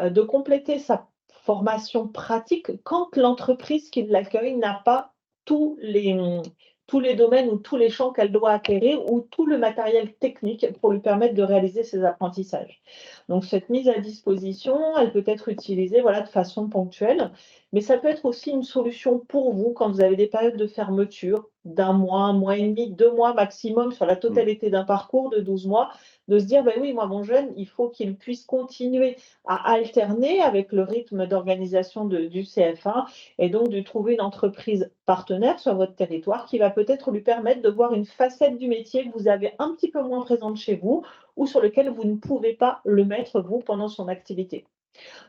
de compléter sa formation pratique quand l'entreprise qui l'accueille n'a pas tous les domaines ou tous les champs qu'elle doit acquérir ou tout le matériel technique pour lui permettre de réaliser ses apprentissages. Donc, cette mise à disposition, elle peut être utilisée de façon ponctuelle, mais ça peut être aussi une solution pour vous quand vous avez des périodes de fermeture d'1 mois, 1 mois et demi, 2 mois maximum sur la totalité d'un parcours de 12 mois, de se dire, oui, moi, mon jeune, il faut qu'il puisse continuer à alterner avec le rythme d'organisation du CFA et donc de trouver une entreprise partenaire sur votre territoire qui va peut-être lui permettre de voir une facette du métier que vous avez un petit peu moins présente chez vous ou sur lequel vous ne pouvez pas le mettre, vous, pendant son activité.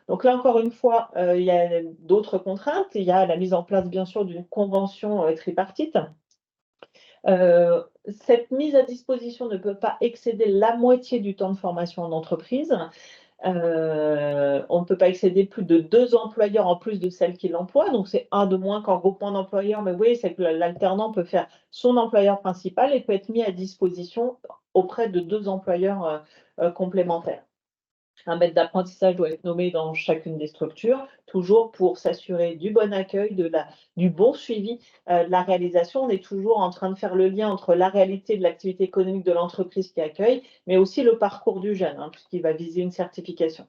Donc là, encore une fois, il y a d'autres contraintes. Il y a la mise en place, bien sûr, d'une convention tripartite. Cette mise à disposition ne peut pas excéder la moitié du temps de formation en entreprise. On ne peut pas excéder plus de 2 employeurs en plus de celles qui l'emploient. Donc, c'est un de moins qu'en groupement d'employeurs. Mais oui, c'est que l'alternant peut faire son employeur principal et peut être mis à disposition auprès de 2 employeurs complémentaires. Un maître d'apprentissage doit être nommé dans chacune des structures, toujours pour s'assurer du bon accueil, du bon suivi de la réalisation. On est toujours en train de faire le lien entre la réalité de l'activité économique de l'entreprise qui accueille, mais aussi le parcours du jeune, puisqu'il va viser une certification.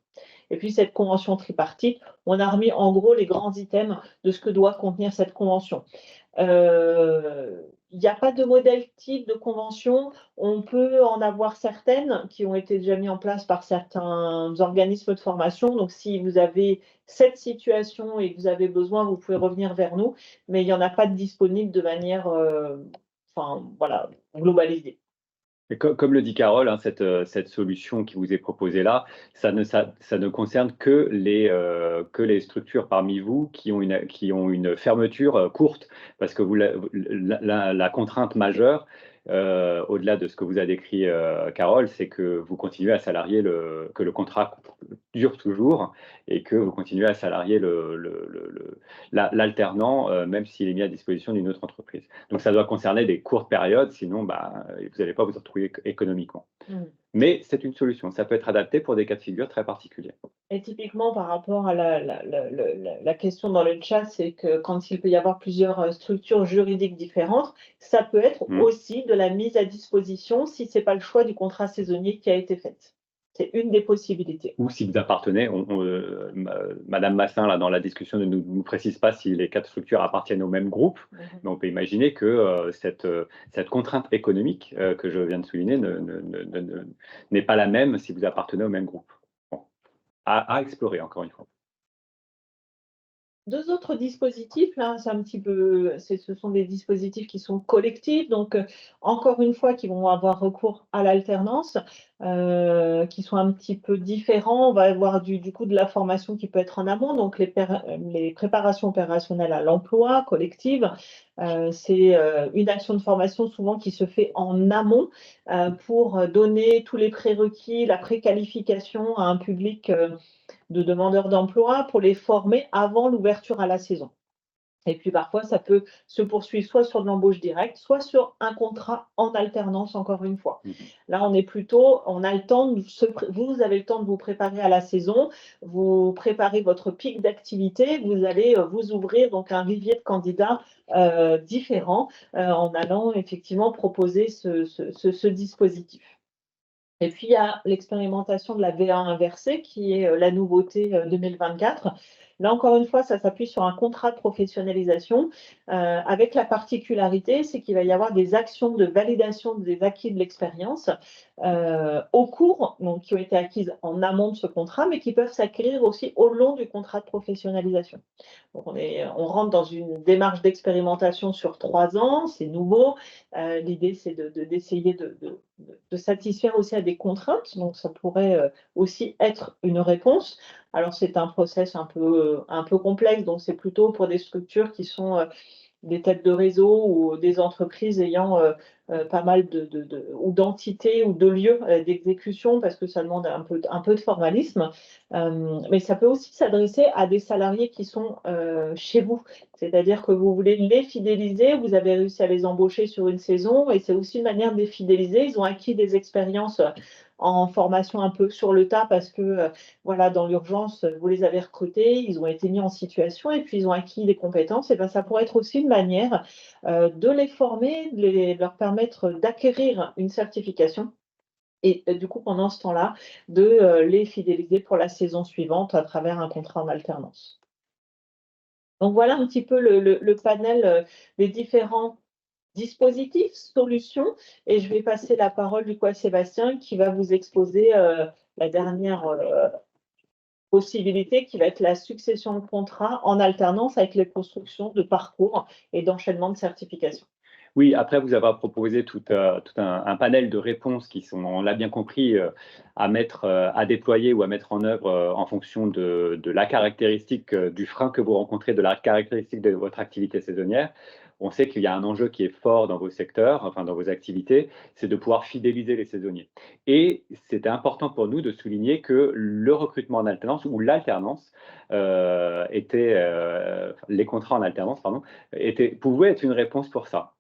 Et puis, cette convention tripartite, on a remis en gros les grands items de ce que doit contenir cette convention. Il n'y a pas de modèle type de convention. On peut en avoir certaines qui ont été déjà mises en place par certains organismes de formation. Donc, si vous avez cette situation et que vous avez besoin, vous pouvez revenir vers nous. Mais il n'y en a pas de disponible de manière globalisée. Et comme le dit Carole, cette solution qui vous est proposée là, ça ne concerne que les structures parmi vous qui ont une fermeture courte, parce que la contrainte majeure, au-delà de ce que vous a décrit Carole, c'est que vous continuez à salarier que le contrat dure toujours et que vous continuez à salarier l'alternant, même s'il est mis à disposition d'une autre entreprise. Donc, ça doit concerner des courtes périodes, sinon, vous n'allez pas vous retrouver économiquement. Mais c'est une solution. Ça peut être adapté pour des cas de figure très particuliers. Et typiquement, par rapport à la question dans le chat, c'est que quand il peut y avoir plusieurs structures juridiques différentes, ça peut être aussi de la mise à disposition si ce n'est pas le choix du contrat saisonnier qui a été fait. C'est une des possibilités. Ou si vous appartenez, Madame Massin, là, dans la discussion, ne nous précise pas si les 4 structures appartiennent au même groupe, mais on peut imaginer que cette contrainte économique que je viens de souligner n'est pas la même si vous appartenez au même groupe. Bon. À explorer, encore une fois. 2 autres dispositifs, là, ce sont des dispositifs qui sont collectifs, donc encore une fois, qui vont avoir recours à l'alternance, qui sont un petit peu différents. On va avoir du coup de la formation qui peut être en amont, donc les préparations opérationnelles à l'emploi collective. C'est une action de formation souvent qui se fait en amont pour donner tous les prérequis, la préqualification à un public de demandeurs d'emploi pour les former avant l'ouverture à la saison. Et puis parfois, ça peut se poursuivre soit sur de l'embauche directe, soit sur un contrat en alternance, encore une fois. Là, on a le temps, vous avez le temps de vous préparer à la saison, vous préparez votre pic d'activité, vous allez vous ouvrir donc un vivier de candidats différents en allant effectivement proposer ce dispositif. Et puis, il y a l'expérimentation de la VA inversée qui est la nouveauté 2024. Là, encore une fois, ça s'appuie sur un contrat de professionnalisation avec la particularité, c'est qu'il va y avoir des actions de validation des acquis de l'expérience au cours, donc qui ont été acquises en amont de ce contrat, mais qui peuvent s'acquérir aussi au long du contrat de professionnalisation. Donc, on rentre dans une démarche d'expérimentation sur 3 ans, c'est nouveau. L'idée, c'est d'essayer de satisfaire aussi à des contraintes, donc ça pourrait aussi être une réponse. Alors, c'est un process un peu complexe, donc c'est plutôt pour des structures qui sont des têtes de réseau ou des entreprises ayant pas mal ou d'entités ou de lieux d'exécution, parce que ça demande un peu de formalisme. Mais ça peut aussi s'adresser à des salariés qui sont chez vous. C'est-à-dire que vous voulez les fidéliser, vous avez réussi à les embaucher sur une saison, et c'est aussi une manière de les fidéliser. Ils ont acquis des expériences en formation un peu sur le tas parce que voilà, dans l'urgence, vous les avez recrutés, ils ont été mis en situation et puis ils ont acquis des compétences. Et ben, ça pourrait être aussi une manière de les former, de leur permettre d'acquérir une certification. Et du coup, pendant ce temps-là, de les fidéliser pour la saison suivante à travers un contrat en alternance. Donc voilà un petit peu le panel des différents dispositifs, solutions, et je vais passer la parole du coup à Sébastien qui va vous exposer la dernière possibilité qui va être la succession de contrats en alternance avec les constructions de parcours et d'enchaînement de certification. Oui, après vous avoir proposé tout un panel de réponses qui sont, on l'a bien compris, à déployer ou à mettre en œuvre en fonction de la caractéristique du frein que vous rencontrez, de la caractéristique de votre activité saisonnière. On sait qu'il y a un enjeu qui est fort dans vos secteurs, enfin dans vos activités, c'est de pouvoir fidéliser les saisonniers. Et c'était important pour nous de souligner que le recrutement en alternance ou l'alternance les contrats en alternance, pardon, pouvaient être une réponse pour ça.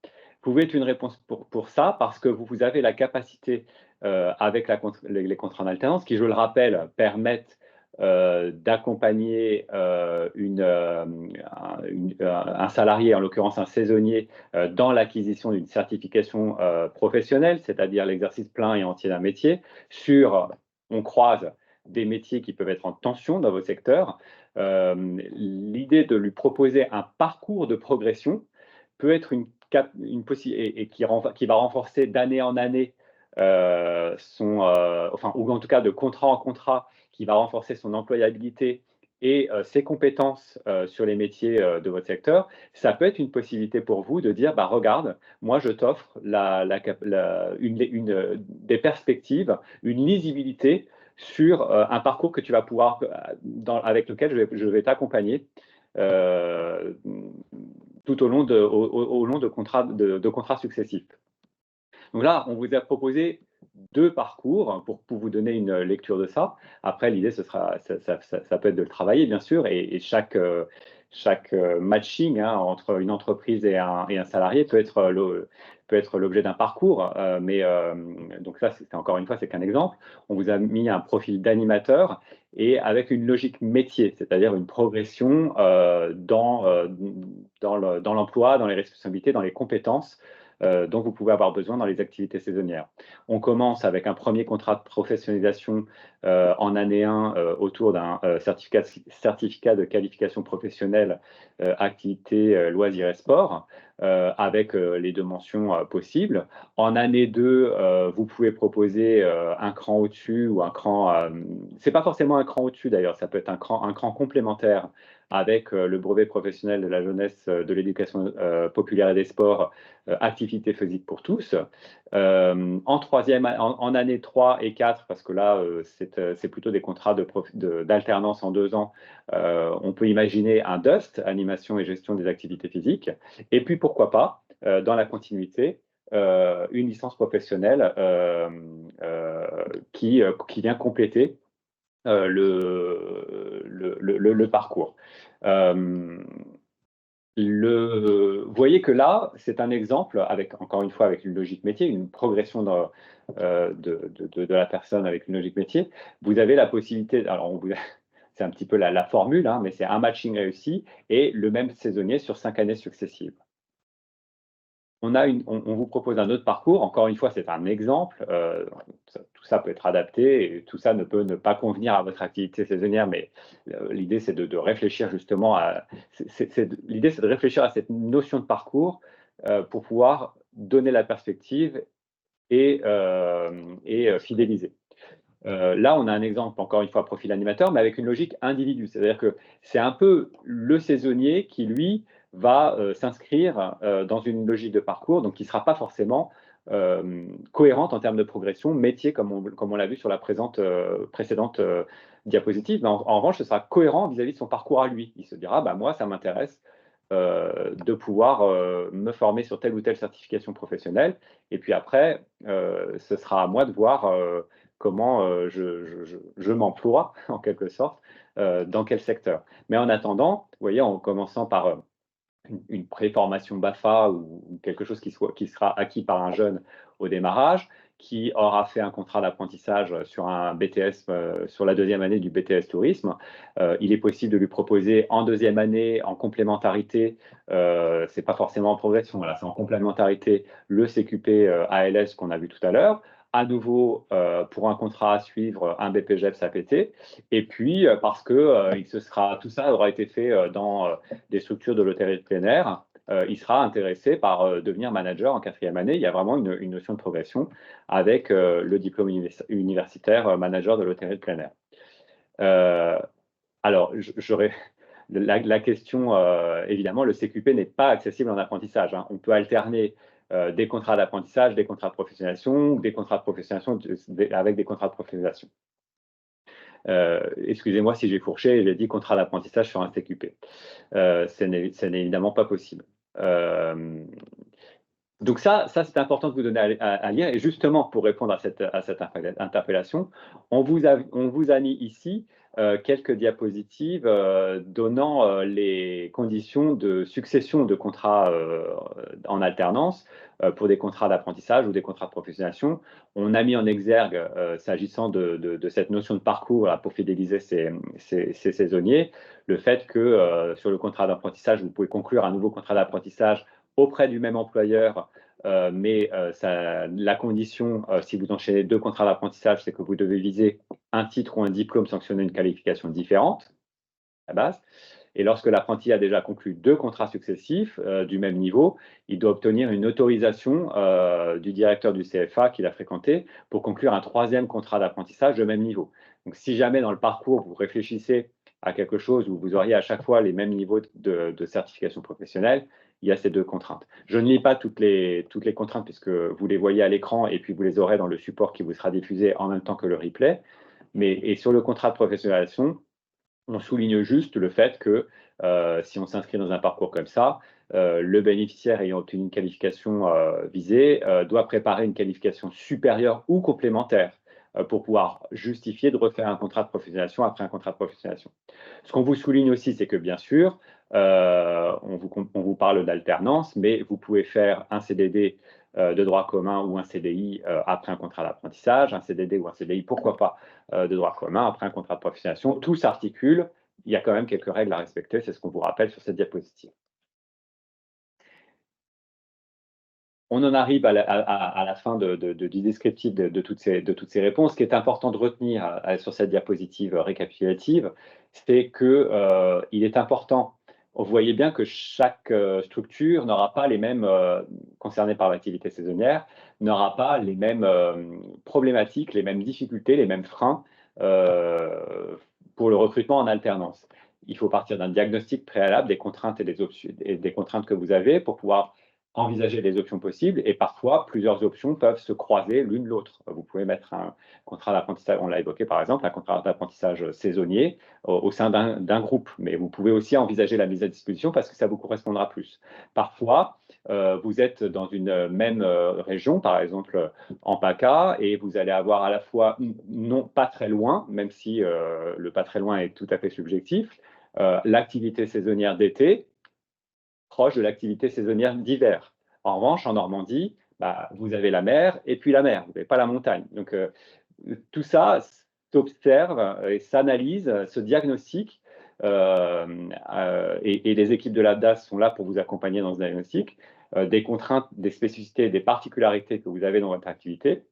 Pouvait être une réponse pour ça parce que vous avez la capacité avec les contrats en alternance qui, je le rappelle, permettent d'accompagner un salarié, en l'occurrence un saisonnier, dans l'acquisition d'une certification professionnelle, c'est-à-dire l'exercice plein et entier d'un métier. On croise des métiers qui peuvent être en tension dans vos secteurs. L'idée de lui proposer un parcours de progression peut être une possibilité et qui va renforcer d'année en année ou en tout cas de contrat en contrat, qui va renforcer son employabilité et ses compétences sur les métiers de votre secteur. Ça peut être une possibilité pour vous de dire, regarde, moi je t'offre des perspectives, une lisibilité sur un parcours que tu vas pouvoir, avec lequel je vais t'accompagner tout au long de contrats successifs. Donc là, on vous a proposé 2 parcours pour vous donner une lecture de ça. Après, l'idée, ça peut être de le travailler, bien sûr, et chaque matching entre une entreprise et un salarié peut être l'objet d'un parcours. Donc ça, c'est encore une fois, c'est qu'un exemple. On vous a mis un profil d'animateur et avec une logique métier, c'est-à-dire une progression dans l'emploi, dans les responsabilités, dans les compétences dont vous pouvez avoir besoin dans les activités saisonnières. On commence avec un premier contrat de professionnalisation en année 1 autour d'un certificat de qualification professionnelle activité, loisirs et sport, avec les 2 mentions possibles. En année 2, vous pouvez proposer un cran au-dessus ou un cran, c'est pas forcément un cran au-dessus d'ailleurs, ça peut être un cran complémentaire avec le brevet professionnel de la jeunesse, de l'éducation populaire et des sports, activité physique pour tous. En année 3 et 4, parce que là, c'est plutôt des contrats d'alternance en 2 ans, on peut imaginer un DUST, animation et gestion des activités physiques. Et puis, pourquoi pas, dans la continuité, une licence professionnelle qui vient compléter le parcours. Vous voyez que là, c'est un exemple, encore une fois, avec une logique métier, une progression de la personne avec une logique métier. Vous avez la possibilité, alors c'est un petit peu la formule, mais c'est un matching réussi et le même saisonnier sur 5 années successives. On vous propose un autre parcours. Encore une fois, c'est un exemple. Tout ça peut être adapté et tout ça ne peut ne pas convenir à votre activité saisonnière, mais l'idée, c'est de réfléchir justement l'idée, c'est de réfléchir à cette notion de parcours pour pouvoir donner la perspective et fidéliser. Là, on a un exemple, encore une fois, profil animateur, mais avec une logique individu. C'est-à-dire que c'est un peu le saisonnier qui, lui, va s'inscrire dans une logique de parcours, donc qui ne sera pas forcément cohérente en termes de progression, métier, comme on l'a vu sur la précédente diapositive. Mais en revanche, ce sera cohérent vis-à-vis de son parcours à lui. Il se dira, moi, ça m'intéresse de pouvoir me former sur telle ou telle certification professionnelle. Et puis après, ce sera à moi de voir comment je m'emploie, en quelque sorte, dans quel secteur. Mais en attendant, vous voyez, en commençant par une préformation BAFA ou quelque chose qui sera acquis par un jeune au démarrage, qui aura fait un contrat d'apprentissage sur un BTS, sur la 2e année du BTS tourisme. Il est possible de lui proposer en 2e année, en complémentarité, c'est pas forcément en progression, voilà, c'est en complémentarité, le CQP ALS qu'on a vu tout à l'heure. À nouveau, pour un contrat à suivre, un BPGEPS APT. Et puis, parce que tout ça aura été fait dans des structures de l'hôtellerie de plein air, il sera intéressé par devenir manager en 4e année. Il y a vraiment une notion de progression avec le diplôme universitaire manager de l'hôtellerie de plein air. Alors, la question, évidemment, le CQP n'est pas accessible en apprentissage. On peut alterner des contrats d'apprentissage, des contrats de professionnalisation, des contrats de professionnalisation avec des contrats de professionnalisation. Excusez-moi si j'ai fourché, j'ai dit contrat d'apprentissage sur un CQP. Ce n'est évidemment pas possible. Donc ça c'est important de vous donner à lire. Et justement, pour répondre à cette interpellation, on vous a mis ici quelques diapositives donnant les conditions de succession de contrats en alternance pour des contrats d'apprentissage ou des contrats de professionnalisation. On a mis en exergue, s'agissant de cette notion de parcours là, pour fidéliser ces saisonniers, le fait que sur le contrat d'apprentissage, vous pouvez conclure un nouveau contrat d'apprentissage auprès du même employeur, mais la condition, si vous enchaînez 2 contrats d'apprentissage, c'est que vous devez viser un titre ou un diplôme sanctionnant une qualification différente, à la base. Et lorsque l'apprenti a déjà conclu 2 contrats successifs du même niveau, il doit obtenir une autorisation du directeur du CFA qu'il a fréquenté pour conclure un 3e contrat d'apprentissage de même niveau. Donc, si jamais dans le parcours, vous réfléchissez à quelque chose où vous auriez à chaque fois les mêmes niveaux de certification professionnelle, il y a ces 2 contraintes. Je ne lis pas toutes les contraintes puisque vous les voyez à l'écran et puis vous les aurez dans le support qui vous sera diffusé en même temps que le replay. Et sur le contrat de professionnalisation, on souligne juste le fait que si on s'inscrit dans un parcours comme ça, le bénéficiaire ayant obtenu une qualification visée doit préparer une qualification supérieure ou complémentaire pour pouvoir justifier de refaire un contrat de professionnalisation après un contrat de professionnalisation. Ce qu'on vous souligne aussi, c'est que bien sûr, on vous parle d'alternance, mais vous pouvez faire un CDD de droit commun ou un CDI après un contrat d'apprentissage, un CDD ou un CDI, pourquoi pas, de droit commun après un contrat de professionnalisation. Tout s'articule. Il y a quand même quelques règles à respecter, c'est ce qu'on vous rappelle sur cette diapositive. On en arrive à la fin du descriptif de toutes ces réponses. Ce qui est important de retenir sur cette diapositive récapitulative, c'est qu'il est important, vous voyez bien que chaque structure n'aura pas les mêmes, concernée par l'activité saisonnière, n'aura pas les mêmes problématiques, les mêmes difficultés, les mêmes freins pour le recrutement en alternance. Il faut partir d'un diagnostic préalable des contraintes et des contraintes que vous avez pour pouvoir envisager les options possibles, et parfois plusieurs options peuvent se croiser l'une l'autre. Vous pouvez mettre un contrat d'apprentissage, on l'a évoqué par exemple, un contrat d'apprentissage saisonnier au sein d'un groupe, mais vous pouvez aussi envisager la mise à disposition parce que ça vous correspondra plus. Parfois, vous êtes dans une même région, par exemple en PACA, et vous allez avoir à la fois, non pas très loin, même si le pas très loin est tout à fait subjectif, l'activité saisonnière d'été, proche de l'activité saisonnière d'hiver. En revanche, en Normandie, vous avez la mer et puis la mer, vous n'avez pas la montagne. Donc, tout ça s'observe et s'analyse, se diagnostique, et les équipes de l'ABDAS sont là pour vous accompagner dans ce diagnostic, des contraintes, des spécificités, des particularités que vous avez dans votre activité,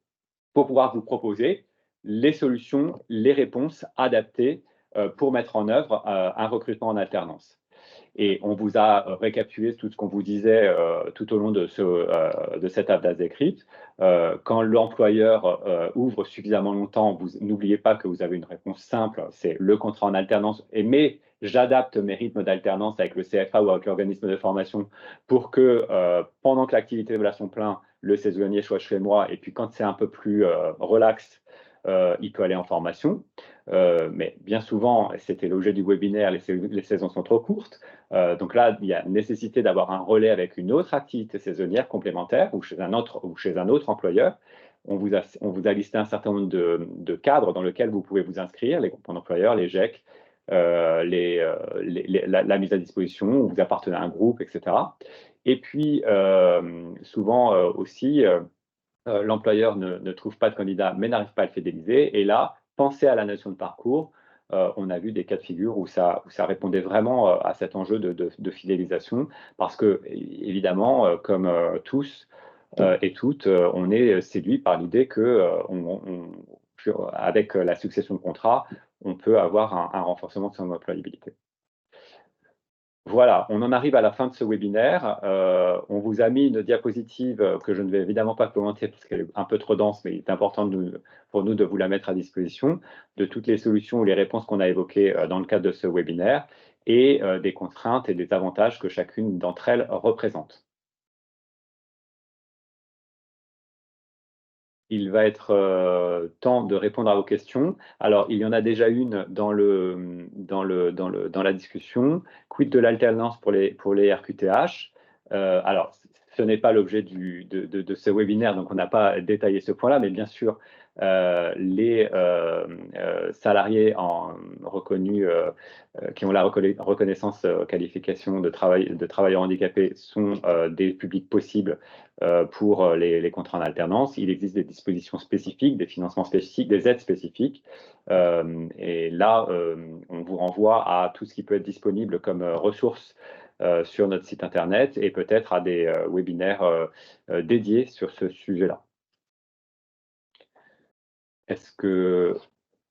pour pouvoir vous proposer les solutions, les réponses adaptées pour mettre en œuvre un recrutement en alternance. Et on vous a récapitulé tout ce qu'on vous disait tout au long de cette ABDAS décrite. Quand l'employeur ouvre suffisamment longtemps, n'oubliez pas que vous avez une réponse simple, c'est le contrat en alternance, mais j'adapte mes rythmes d'alternance avec le CFA ou avec l'organisme de formation pour que pendant que l'activité est à son plein, le saisonnier soit chez moi, et puis quand c'est un peu plus relax, il peut aller en formation. Mais bien souvent, c'était l'objet du webinaire, les saisons sont trop courtes. Donc là, il y a nécessité d'avoir un relais avec une autre activité saisonnière complémentaire ou chez un autre employeur. On vous a listé un certain nombre de cadres dans lesquels vous pouvez vous inscrire, les groupements d'employeurs, les GEC, la mise à disposition, où vous appartenez à un groupe, etc. Et puis, souvent aussi, l'employeur ne trouve pas de candidat, mais n'arrive pas à le fidéliser. Et là, pensez à la notion de parcours. On a vu des cas de figure où ça répondait vraiment à cet enjeu de fidélisation, parce que, évidemment, comme tous et toutes, on est séduit par l'idée que, avec la succession de contrats, on peut avoir un renforcement de son employabilité. Voilà, on en arrive à la fin de ce webinaire. On vous a mis une diapositive que je ne vais évidemment pas commenter parce qu'elle est un peu trop dense, mais il est important pour nous de vous la mettre à disposition, de toutes les solutions ou les réponses qu'on a évoquées dans le cadre de ce webinaire, et des contraintes et des avantages que chacune d'entre elles représente. Il va être temps de répondre à vos questions. Alors, il y en a déjà une dans la discussion. Quid de l'alternance pour les RQTH? Alors, ce n'est pas l'objet de ce webinaire, donc on n'a pas détaillé ce point-là, mais bien sûr, les salariés reconnus qui ont la reconnaissance qualification de travailleurs handicapés sont des publics possibles pour les contrats en alternance. Il existe des dispositions spécifiques, des financements spécifiques, des aides spécifiques. Et là, on vous renvoie à tout ce qui peut être disponible comme ressources sur notre site internet, et peut-être à des webinaires dédiés sur ce sujet-là. Est-ce que...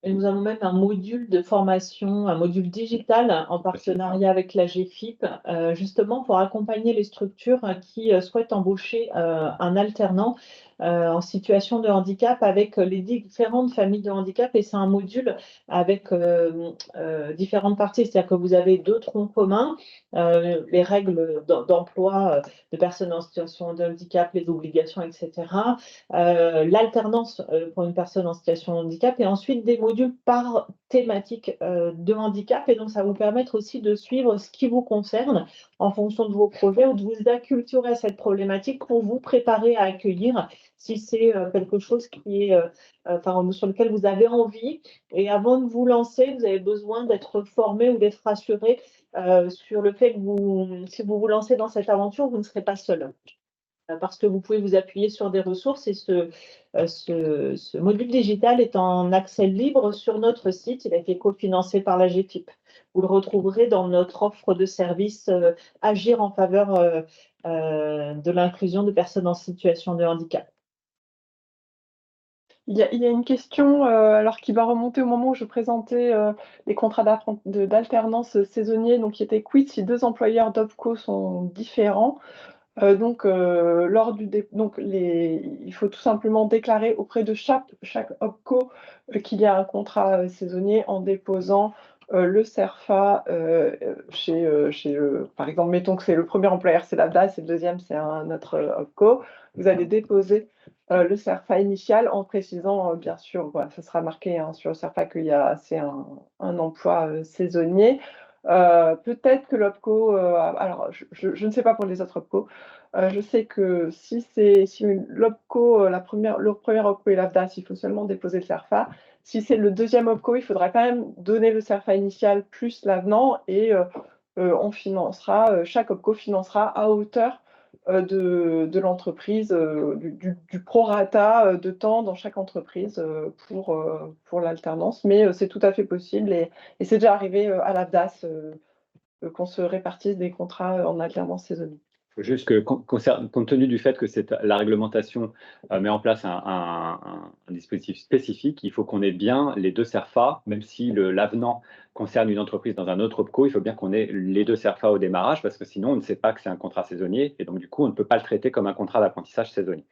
Et nous avons même un module de formation, un module digital en partenariat avec la GFIP, justement pour accompagner les structures qui souhaitent embaucher un alternant en situation de handicap avec les différentes familles de handicap, et c'est un module avec différentes parties, c'est-à-dire que vous avez 2 troncs communs, les règles d'emploi de personnes en situation de handicap, les obligations, etc. L'alternance pour une personne en situation de handicap, et ensuite des modules par thématique de handicap, et donc ça va vous permettre aussi de suivre ce qui vous concerne en fonction de vos projets, ou de vous acculturer à cette problématique pour vous préparer à accueillir si c'est quelque chose qui est, sur lequel vous avez envie. Et avant de vous lancer, vous avez besoin d'être formé ou d'être rassuré sur le fait que si vous vous lancez dans cette aventure, vous ne serez pas seul. Parce que vous pouvez vous appuyer sur des ressources, et ce module digital est en accès libre sur notre site. Il a été cofinancé par la GFIP. Vous le retrouverez dans notre offre de service Agir en faveur de l'inclusion de personnes en situation de handicap. Il y a une question alors qui va remonter au moment où je présentais les contrats d'alternance saisonniers, donc qui était quid si 2 employeurs d'OPCO sont différents. Donc il faut tout simplement déclarer auprès de chaque OPCO qu'il y a un contrat saisonnier en déposant le CERFA par exemple, mettons que c'est le premier employeur, c'est l'ABDAS, et le deuxième, c'est un autre OPCO. Vous allez déposer le CERFA initial en précisant, bien sûr, voilà, ça sera marqué sur le CERFA c'est un emploi saisonnier. Peut-être que l'OPCO, alors je ne sais pas pour les autres OPCO, je sais que si l'OPCO, le premier OPCO est l'AFDAS, il faut seulement déposer le CERFA. Si c'est le deuxième OPCO, il faudra quand même donner le CERFA initial plus l'avenant, et on financera, chaque OPCO financera à hauteur de l'entreprise, du prorata de temps dans chaque entreprise pour l'alternance. Mais c'est tout à fait possible, et c'est déjà arrivé à l'AFDAS qu'on se répartisse des contrats en alternance saisonnier. Il faut juste que, compte tenu du fait que la réglementation met en place un dispositif spécifique, il faut qu'on ait bien les 2 CERFA, même si l'avenant concerne une entreprise dans un autre OPCO, il faut bien qu'on ait les 2 CERFA au démarrage, parce que sinon on ne sait pas que c'est un contrat saisonnier, et donc du coup on ne peut pas le traiter comme un contrat d'apprentissage saisonnier.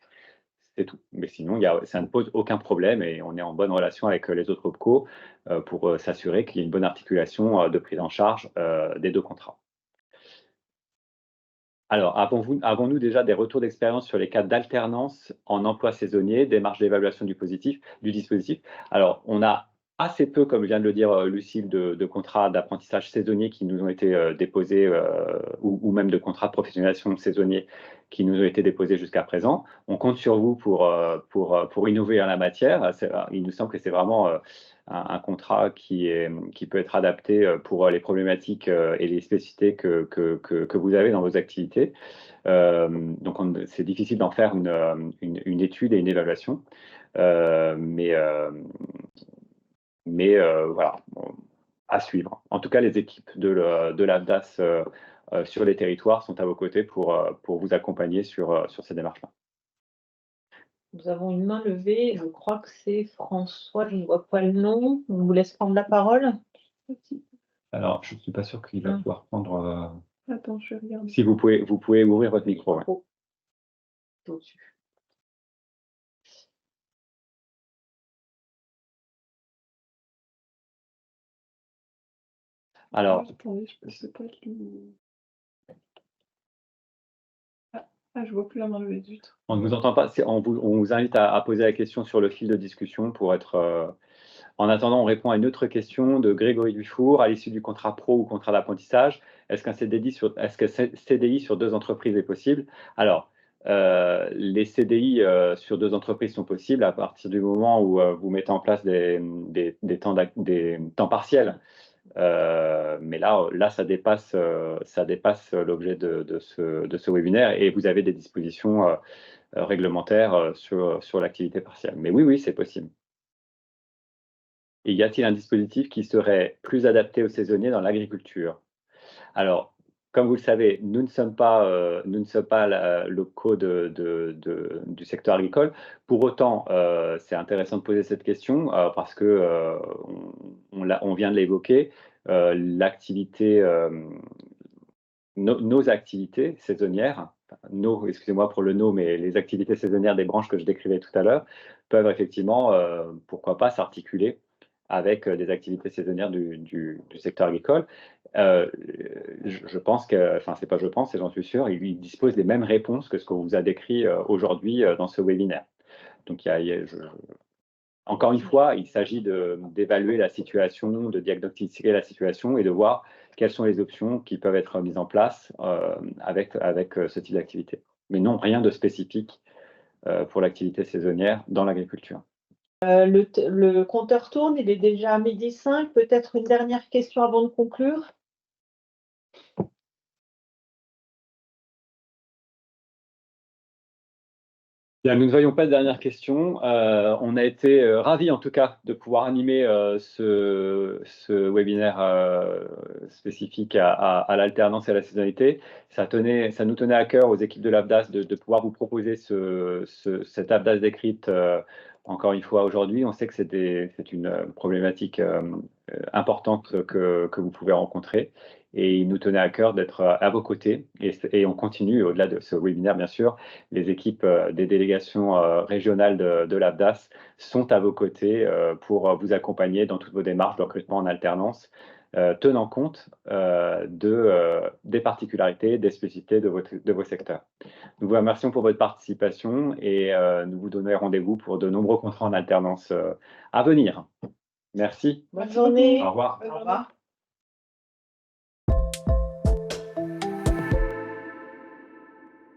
C'est tout. Mais sinon, ça ne pose aucun problème, et on est en bonne relation avec les autres OPCO pour s'assurer qu'il y ait une bonne articulation de prise en charge des 2 contrats. Alors, avons-nous déjà des retours d'expérience sur les cas d'alternance en emploi saisonnier, démarche d'évaluation du dispositif? Alors, on a assez peu, comme vient de le dire Lucille, de contrats d'apprentissage saisonnier qui nous ont été déposés, ou même de contrats de professionnalisation saisonnier qui nous ont été déposés jusqu'à présent. On compte sur vous pour innover en la matière. Il nous semble que c'est vraiment un contrat qui peut être adapté pour les problématiques et les spécificités que vous avez dans vos activités. Donc, c'est difficile d'en faire une étude et une évaluation. Mais voilà, à suivre. En tout cas, les équipes de l'AFDAS sur les territoires sont à vos côtés pour vous accompagner sur ces démarches-là. Nous avons une main levée, je crois que c'est François, je ne vois pas le nom. On vous laisse prendre la parole. Alors, je ne suis pas sûr qu'il va pouvoir prendre. Attends, je vais regarder. Si vous pouvez ouvrir votre micro. Ouais. Alors, attendez, je peux peut-être je vois plus la main levée du tout. On ne vous entend pas. On vous invite à poser la question sur le fil de discussion pour être. En attendant, on répond à une autre question de Grégory Dufour. À l'issue du contrat pro ou contrat d'apprentissage, est-ce qu'un CDI sur 2 entreprises est possible? Alors, les CDI sur 2 entreprises sont possibles à partir du moment où vous mettez en place des temps partiels. Mais là, ça dépasse l'objet de ce webinaire, et vous avez des dispositions réglementaires sur l'activité partielle. Mais oui, c'est possible. Et y a-t-il un dispositif qui serait plus adapté aux saisonniers dans l'agriculture? Alors, comme vous le savez, nous ne sommes pas locaux du secteur agricole. Pour autant, c'est intéressant de poser cette question parce que on vient de l'évoquer. Nos activités saisonnières excusez-moi pour le no, mais les activités saisonnières des branches que je décrivais tout à l'heure peuvent effectivement, pourquoi pas, s'articuler avec des activités saisonnières du secteur agricole. Je pense que, enfin, c'est pas je pense, c'est j'en suis sûr, il dispose des mêmes réponses que ce qu'on vous a décrit aujourd'hui dans ce webinaire. Donc, encore une fois, il s'agit d'évaluer la situation, de diagnostiquer la situation et de voir quelles sont les options qui peuvent être mises en place avec ce type d'activité. Mais non, rien de spécifique pour l'activité saisonnière dans l'agriculture. Le compteur tourne, il est déjà 12h05. Peut-être une dernière question avant de conclure. Bien, nous ne voyons pas de dernière question. On a été ravis en tout cas de pouvoir animer ce webinaire spécifique à l'alternance et à la saisonnalité. Ça nous tenait à cœur aux équipes de l'AFDAS de pouvoir vous proposer cette AFDAS décrite encore une fois aujourd'hui. On sait que c'est une problématique importante que vous pouvez rencontrer. Et il nous tenait à cœur d'être à vos côtés. Et on continue, au-delà de ce webinaire, bien sûr, les équipes des délégations régionales de l'AFDAS sont à vos côtés pour vous accompagner dans toutes vos démarches de recrutement en alternance, tenant compte des particularités, des spécificités de vos secteurs. Nous vous remercions pour votre participation et nous vous donnons rendez-vous pour de nombreux contrats en alternance à venir. Merci. Bonne journée. Au revoir. Au revoir.